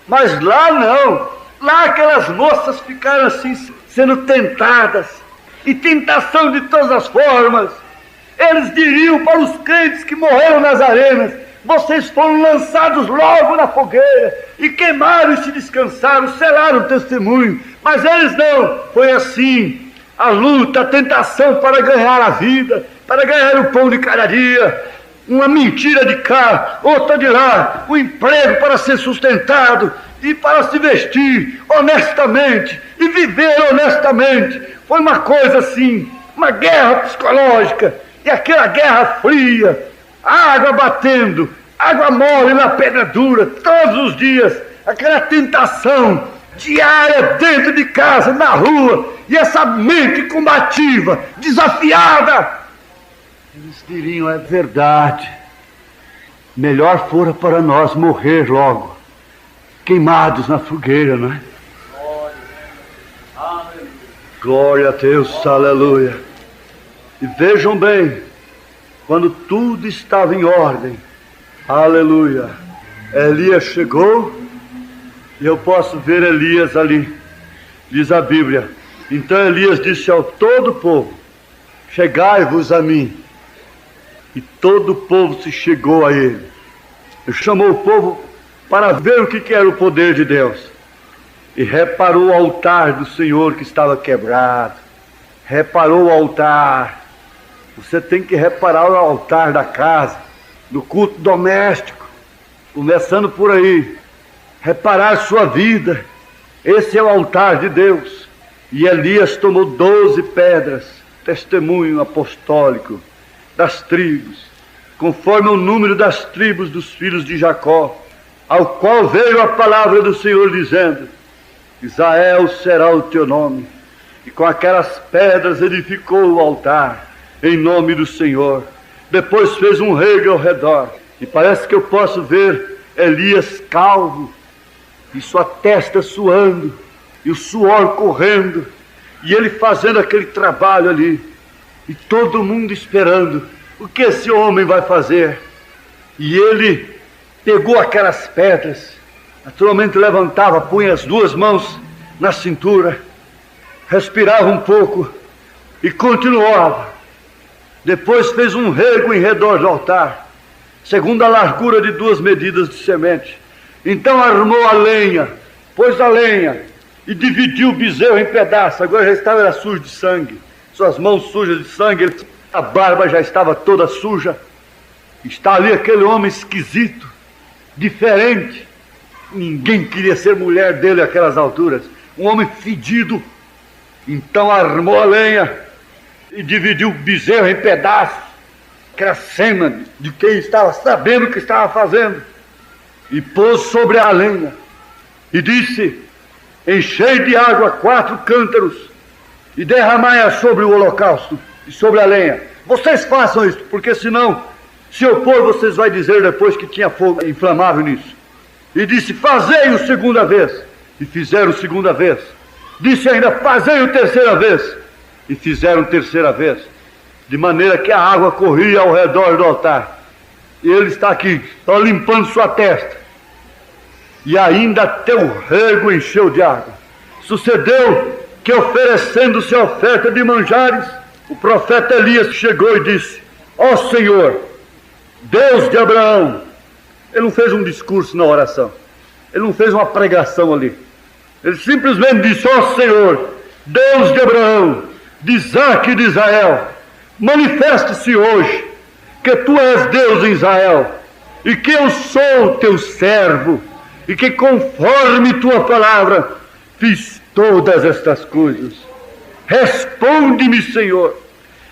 Mas lá não. Lá aquelas moças ficaram assim, sendo tentadas. E tentação de todas as formas. Eles diriam para os crentes que morreram nas arenas: vocês foram lançados logo na fogueira, e queimaram e se descansaram, selaram o testemunho. Mas eles não. Foi assim, a luta, a tentação para ganhar a vida, para ganhar o pão de cada dia. Uma mentira de cá, outra de lá, um emprego para ser sustentado e para se vestir honestamente e viver honestamente. Foi uma coisa assim, uma guerra psicológica, e aquela guerra fria, água batendo, água mole na pedra dura, todos os dias, aquela tentação diária dentro de casa, na rua, e essa mente combativa, desafiada. Eles diriam: é verdade, melhor fora para nós morrer logo, queimados na fogueira, não é? Glória a Deus, aleluia. E vejam bem, quando tudo estava em ordem, aleluia, Elias chegou, e eu posso ver Elias ali, diz a Bíblia. Então Elias disse ao todo o povo: chegai-vos a mim. E todo o povo se chegou a ele. Ele chamou o povo para ver o que era o poder de Deus. E reparou o altar do Senhor que estava quebrado. Reparou o altar. Você tem que reparar o altar da casa, do culto doméstico, começando por aí. Reparar sua vida. Esse é o altar de Deus. E Elias tomou 12 pedras, testemunho apostólico das tribos, conforme o número das tribos dos filhos de Jacó, ao qual veio a palavra do Senhor dizendo: Israel será o teu nome. E com aquelas pedras edificou o altar em nome do Senhor. Depois fez um rego ao redor, e parece que eu posso ver Elias calvo, e sua testa suando, e o suor correndo, e ele fazendo aquele trabalho ali, e todo mundo esperando o que esse homem vai fazer. E ele pegou aquelas pedras, naturalmente levantava, punha as duas mãos na cintura, respirava um pouco e continuava. Depois fez um rego em redor do altar, segundo a largura de 2 medidas de semente. Então armou a lenha, pôs a lenha e dividiu o bezerro em pedaços. Agora já estava sujo de sangue, suas mãos sujas de sangue, a barba já estava toda suja. Está ali aquele homem esquisito, diferente. Ninguém queria ser mulher dele àquelas alturas. Um homem fedido. Então armou a lenha e dividiu o bezerro em pedaços. Aquela cena de quem estava sabendo o que estava fazendo. E pôs sobre a lenha e disse: enchei de água 4 cântaros e derramai-a sobre o holocausto e sobre a lenha. Vocês façam isso, porque senão, se eu pôr, vocês vão dizer depois que tinha fogo inflamável nisso. E disse: fazei-o 2ª vez. E fizeram 2ª vez. Disse ainda: fazei-o 3ª vez. E fizeram 3ª vez. De maneira que a água corria ao redor do altar. E ele está aqui, só limpando sua testa. E ainda até o rego encheu de água. Sucedeu que, oferecendo-se a oferta de manjares, o profeta Elias chegou e disse: ó Senhor, Deus de Abraão. Ele não fez um discurso na oração, ele não fez uma pregação ali, ele simplesmente disse: ó Senhor, Deus de Abraão, de Isaque e de Israel, manifeste-se hoje que tu és Deus em Israel, e que eu sou teu servo, e que conforme tua palavra fiz todas estas coisas. Responde-me, Senhor,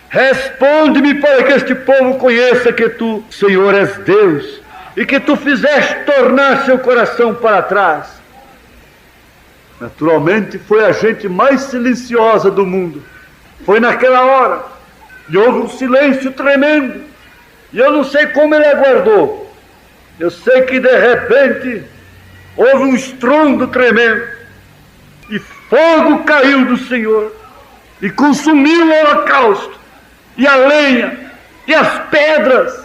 responde-me para que este povo conheça que tu, Senhor, és Deus, e que tu fizeste tornar seu coração para trás. Naturalmente foi a gente mais silenciosa do mundo. Foi naquela hora, e houve um silêncio tremendo, e eu não sei como ele aguardou. Eu sei que de repente houve um estrondo tremendo, e fogo caiu do Senhor, e consumiu o holocausto, e a lenha, e as pedras,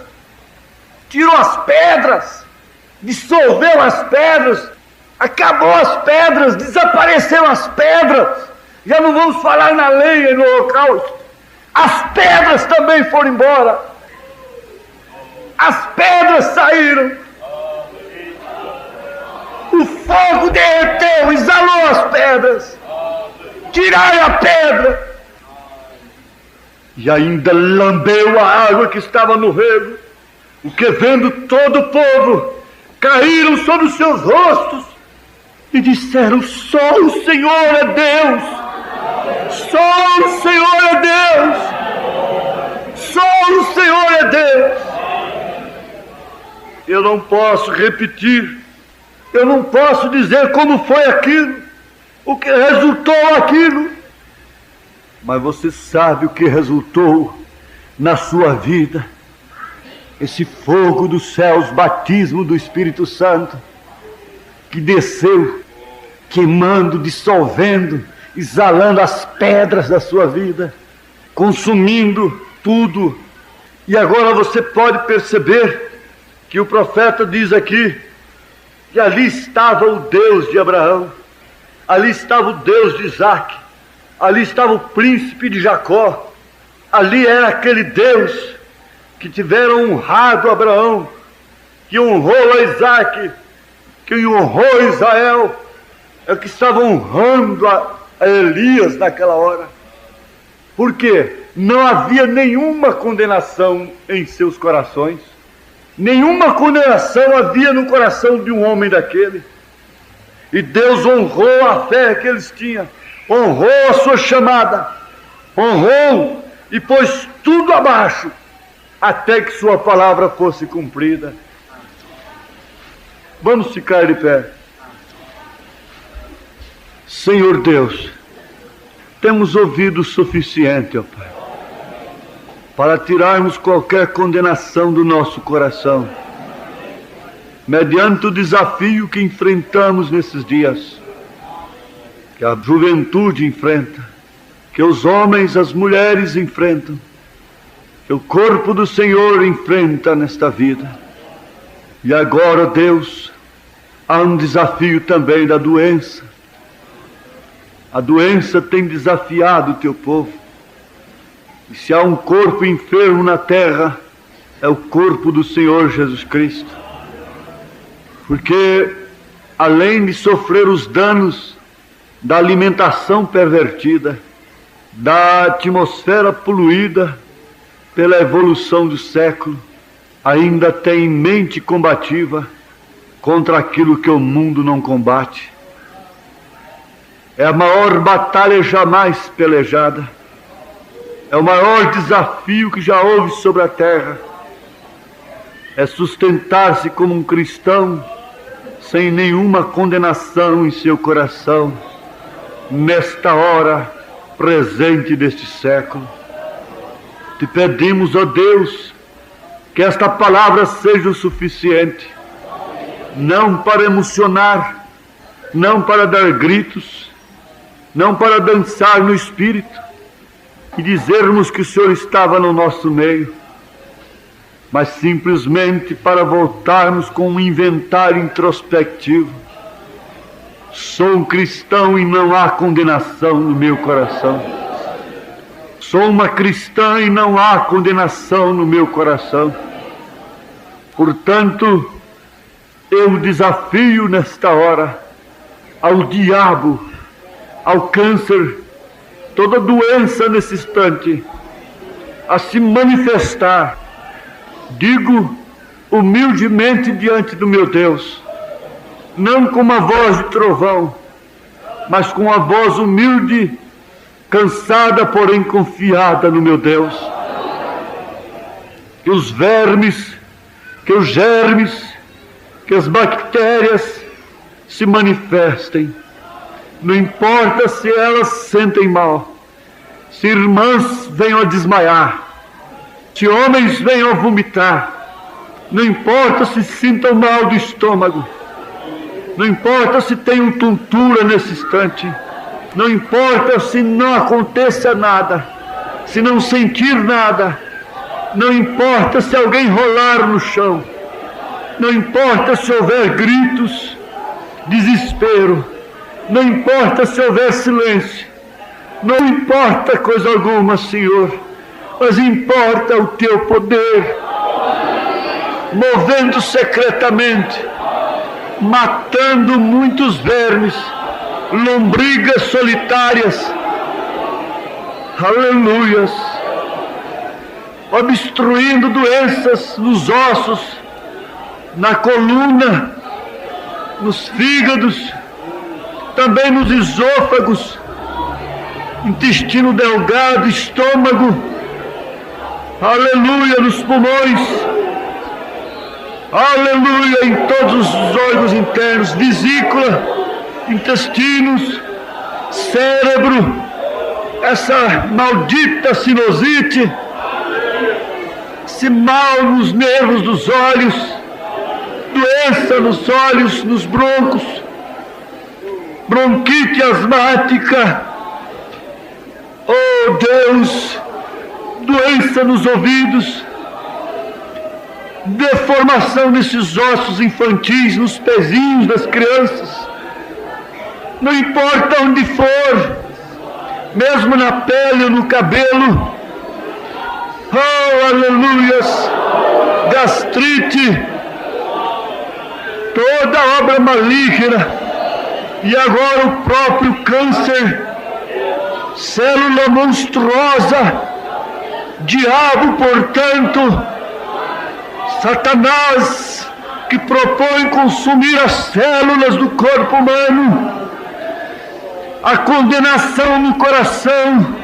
tirou as pedras, dissolveu as pedras, acabou as pedras, desapareceram as pedras. Já não vamos falar na lenha e no holocausto. As pedras também foram embora. As pedras saíram. O fogo derreteu, exalou as pedras. Tirai a pedra. E ainda lambeu a água que estava no rego. O que, vendo todo o povo, caíram sobre os seus rostos e disseram: só o Senhor é Deus, só o Senhor é Deus, só o Senhor é Deus. Eu não posso repetir, eu não posso dizer como foi aquilo, o que resultou aquilo, mas você sabe o que resultou na sua vida. Esse fogo dos céus, batismo do Espírito Santo, que desceu, queimando, dissolvendo, exalando as pedras da sua vida, consumindo tudo. E agora você pode perceber que o profeta diz aqui que ali estava o Deus de Abraão, ali estava o Deus de Isaac, ali estava o príncipe de Jacó, ali era aquele Deus que tiveram honrado Abraão, que honrou a Isaac, que honrou Israel, é que estava honrando a Elias naquela hora. Por quê? Não havia nenhuma condenação em seus corações, nenhuma condenação havia no coração de um homem daquele, e Deus honrou a fé que eles tinham, honrou a sua chamada, honrou e pôs tudo abaixo, até que sua palavra fosse cumprida. Vamos ficar de pé. Senhor Deus, temos ouvido o suficiente, ó Pai, para tirarmos qualquer condenação do nosso coração, mediante o desafio que enfrentamos nesses dias, que a juventude enfrenta, que os homens, as mulheres enfrentam, que o corpo do Senhor enfrenta nesta vida. E agora, Deus, há um desafio também da doença. A doença tem desafiado o teu povo. E se há um corpo enfermo na terra, é o corpo do Senhor Jesus Cristo. Porque, além de sofrer os danos da alimentação pervertida, da atmosfera poluída pela evolução do século, ainda tem mente combativa contra aquilo que o mundo não combate. É a maior batalha jamais pelejada, é o maior desafio que já houve sobre a terra, é sustentar-se como um cristão sem nenhuma condenação em seu coração, nesta hora presente deste século. Te pedimos, ó Deus, que esta palavra seja o suficiente, não para emocionar, não para dar gritos, não para dançar no espírito e dizermos que o Senhor estava no nosso meio, mas simplesmente para voltarmos com um inventário introspectivo. Sou um cristão e não há condenação no meu coração. Sou uma cristã e não há condenação no meu coração. Portanto, eu desafio nesta hora ao diabo, ao câncer, toda doença nesse instante, a se manifestar digo humildemente diante do meu Deus, não com uma voz de trovão, mas com uma voz humilde, cansada, porém confiada no meu Deus. Que os vermes, que os germes, que as bactérias se manifestem. Não importa se elas sentem mal, se irmãs venham a desmaiar, se homens venham a vomitar, não importa se sintam mal do estômago, não importa se tenham tontura nesse instante, não importa se não aconteça nada, se não sentir nada, não importa se alguém rolar no chão, não importa se houver gritos, desespero, não importa se houver silêncio, não importa coisa alguma, Senhor, mas importa o teu poder, movendo secretamente, matando muitos vermes, lombrigas solitárias, aleluias, obstruindo doenças nos ossos, na coluna, nos fígados, também nos esôfagos, intestino delgado, estômago, aleluia, nos pulmões, aleluia, em todos os órgãos internos, vesícula, intestinos, cérebro, essa maldita sinusite, esse mal nos nervos dos olhos, doença nos olhos, nos broncos, bronquite asmática, oh Deus, doença nos ouvidos, deformação nesses ossos infantis, nos pezinhos das crianças, não importa onde for, mesmo na pele ou no cabelo, oh aleluias, gastrite, toda obra maligna, e agora o próprio câncer, célula monstruosa, diabo, portanto, Satanás, que propõe consumir as células do corpo humano, a condenação no coração,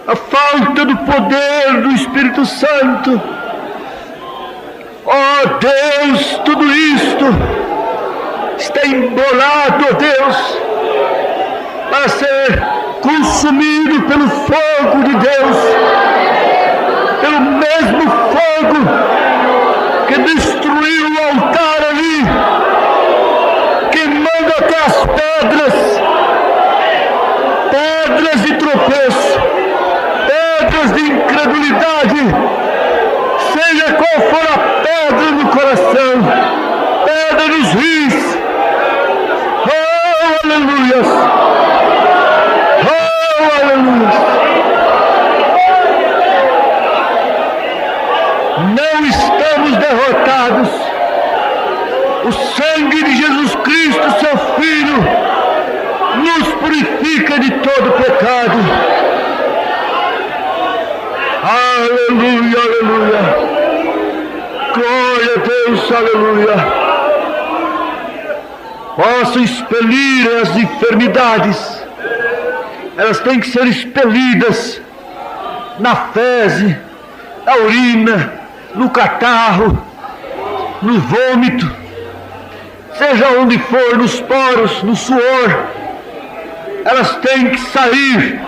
a falta do poder do Espírito Santo. Oh Deus, tudo isto está embolado, oh Deus, para ser consumido pelo fogo de Deus, pelo mesmo fogo que destruiu o altar ali, queimando até as pedras de tropeço, pedras de incredulidade, seja qual for a pedra no coração, pedra nos rins, oh aleluias, oh aleluias. Não estamos derrotados. O sangue de Jesus Cristo, seu Filho, nos purifica de todo pecado. Aleluia, aleluia. Glória a Deus, aleluia. Posso expelir as enfermidades. Elas têm que ser expelidas na fezes, na urina, no catarro, no vômito, seja onde for, nos poros, no suor, elas têm que sair.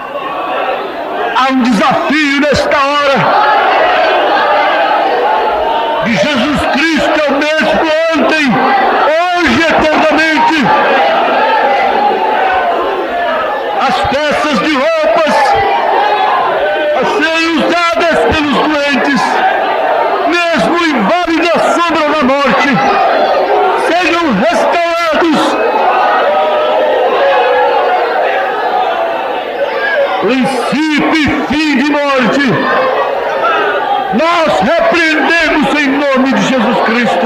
Há um desafio nesta hora. De Jesus Cristo é o mesmo ontem, hoje e eternamente. As peças de roupas a serem usadas pelos doentes, mesmo em vale da sombra da morte, sejam restaurados. Princípio e fim de morte, nós repreendemos em nome de Jesus Cristo.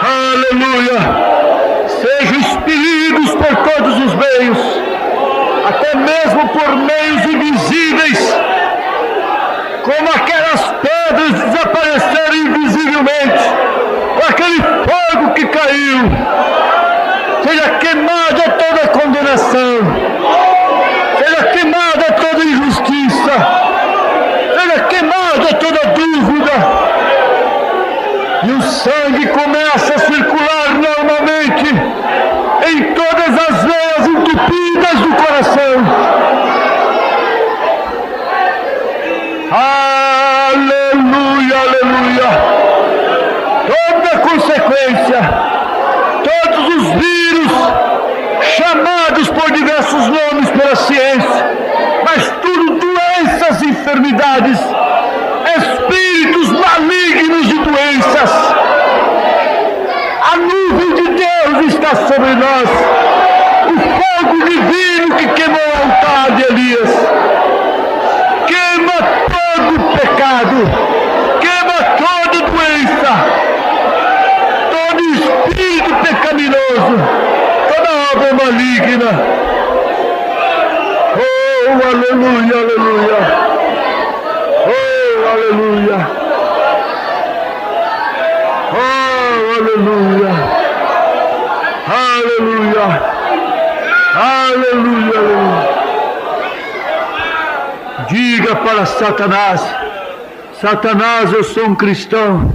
Aleluia. Sejam expelidos por todos os meios, até mesmo por meios invisíveis, como aquelas pedras desapareceram invisivelmente, com aquele fogo que caiu, seja queimada toda condenação, seja queimada toda injustiça, seja queimada toda dúvida, e o sangue começa a circular normalmente em todas as veias entupidas do coração. Aleluia, aleluia. Toda consequência, todos os vírus, chamados por diversos nomes pela ciência, mas tudo doenças e enfermidades, espíritos malignos de doenças. A nuvem de Deus está sobre nós, o fogo divino que queimou o altar de Elias, queima todo pecado, queima toda doença, todo espírito pecaminoso, toda obra maligna. Oh, aleluia, aleluia. Oh, aleluia. Oh, aleluia. Aleluia. Aleluia, aleluia. Diga para Satanás: Satanás, eu sou um cristão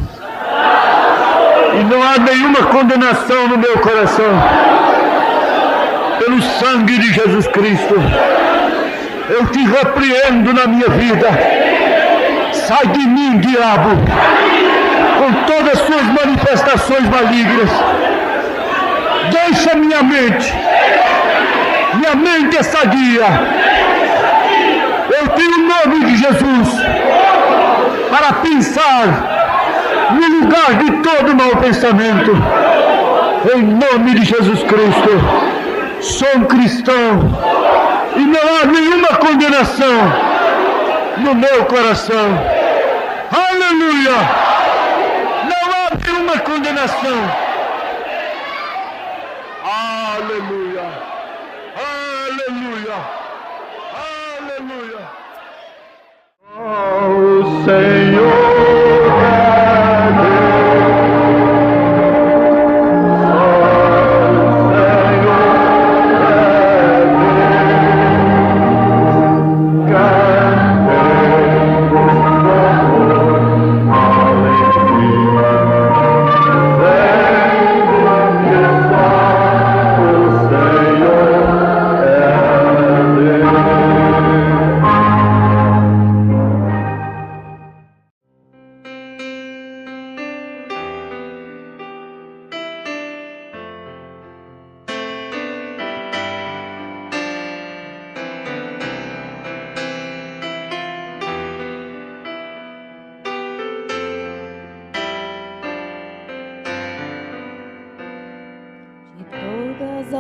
e não há nenhuma condenação no meu coração. Pelo sangue de Jesus Cristo, eu te repreendo na minha vida. Sai de mim, diabo, com todas as suas manifestações malignas. Deixa minha mente é sadia. Eu tenho o nome de Jesus para pensar no lugar de todo mau pensamento. Em nome de Jesus Cristo, sou um cristão e não há nenhuma condenação no meu coração. Aleluia! Não há nenhuma condenação. Aleluia! Aleluia! Aleluia! Oh, Senhor.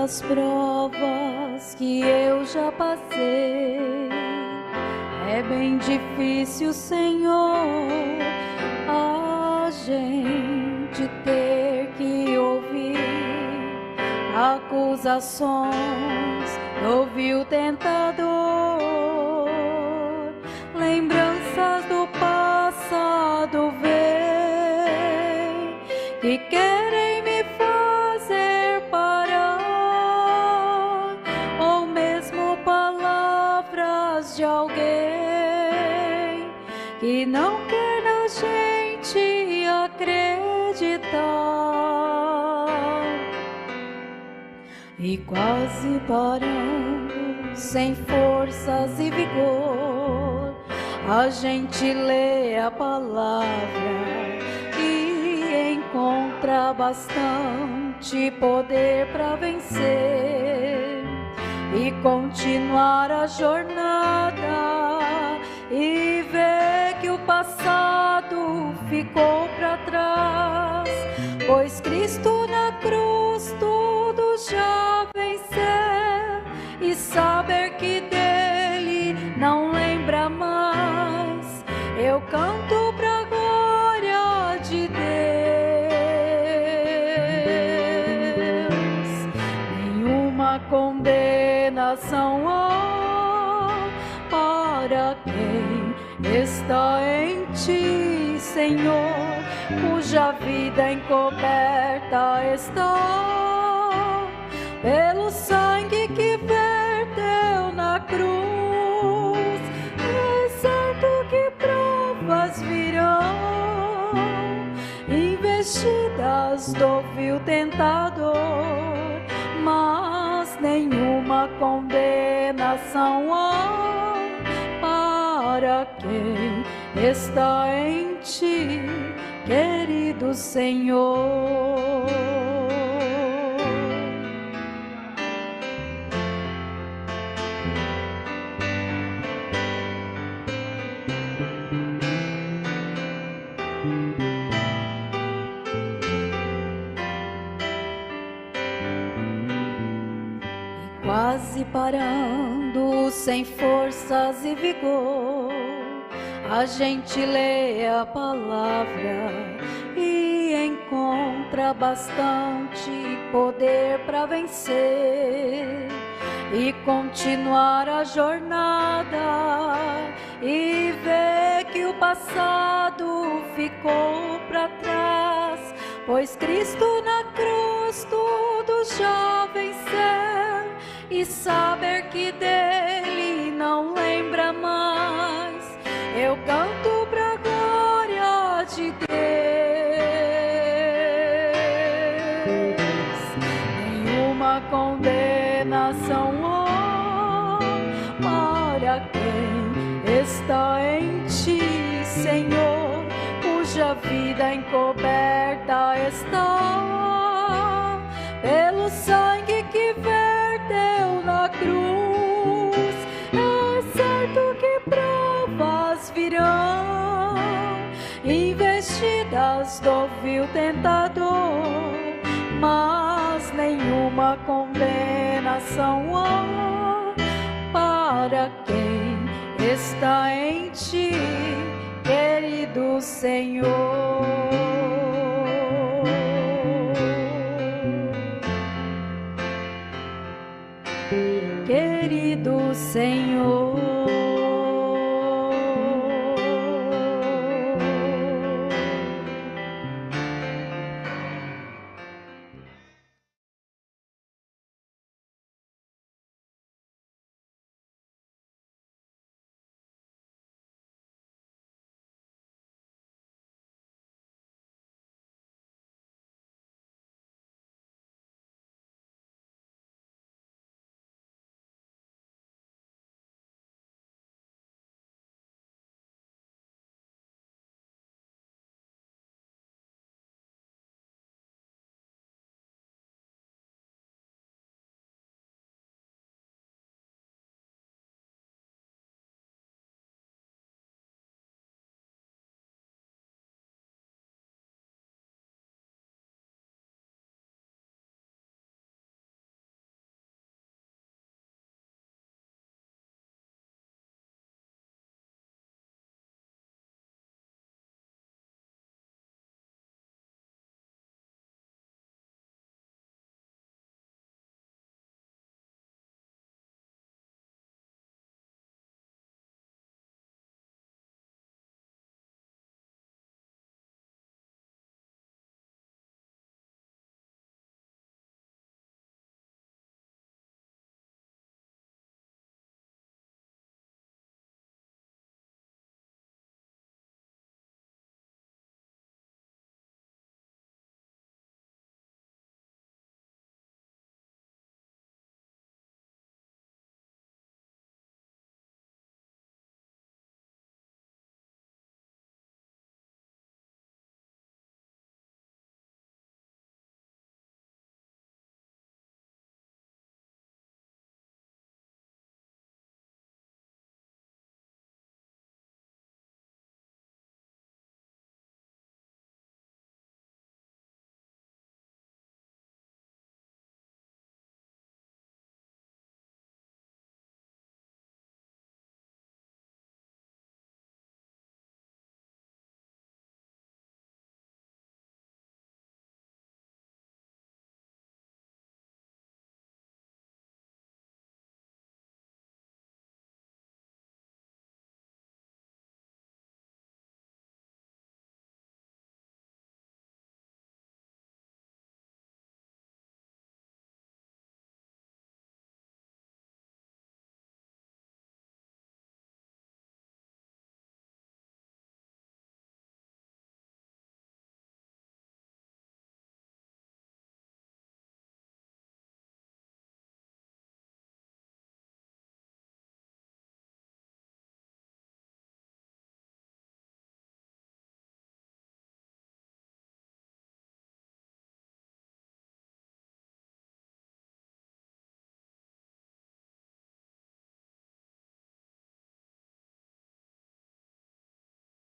As provas que eu já passei, é bem difícil, Senhor, a gente ter que ouvir acusações do vil tentador, lembranças do passado vem que querem me fazer parar, ou mesmo palavras de alguém que não quer na gente acreditar. E quase parando, sem forças e vigor, a gente lê a palavra e encontra bastante poder para vencer e continuar a jornada e ver que o passado ficou para trás, pois Cristo na cruz tudo já venceu, e saber que dele não lembra mais, eu canto pra glória de Deus. Nenhuma condenação há para quem está está em ti, Senhor, cuja vida encoberta está pelo sangue que verteu na cruz. É certo que provas virão, investidas do vil tentador, mas nenhuma condenação há para quem está em ti, querido Senhor. Quase parando, sem forças e vigor, a gente lê a palavra e encontra bastante poder para vencer e continuar a jornada, e ver que o passado ficou para trás, pois Cristo na cruz tudo já venceu, e saber que dele não lembra mais. Eu canto pra glória de Deus. Nenhuma condenação há para quem está em ti, Senhor, cuja vida encoberta está pelo sangue que verteu na cruz. É certo que provas virão, investidas do vil tentador, mas nenhuma condenação há para quem está em ti, querido Senhor.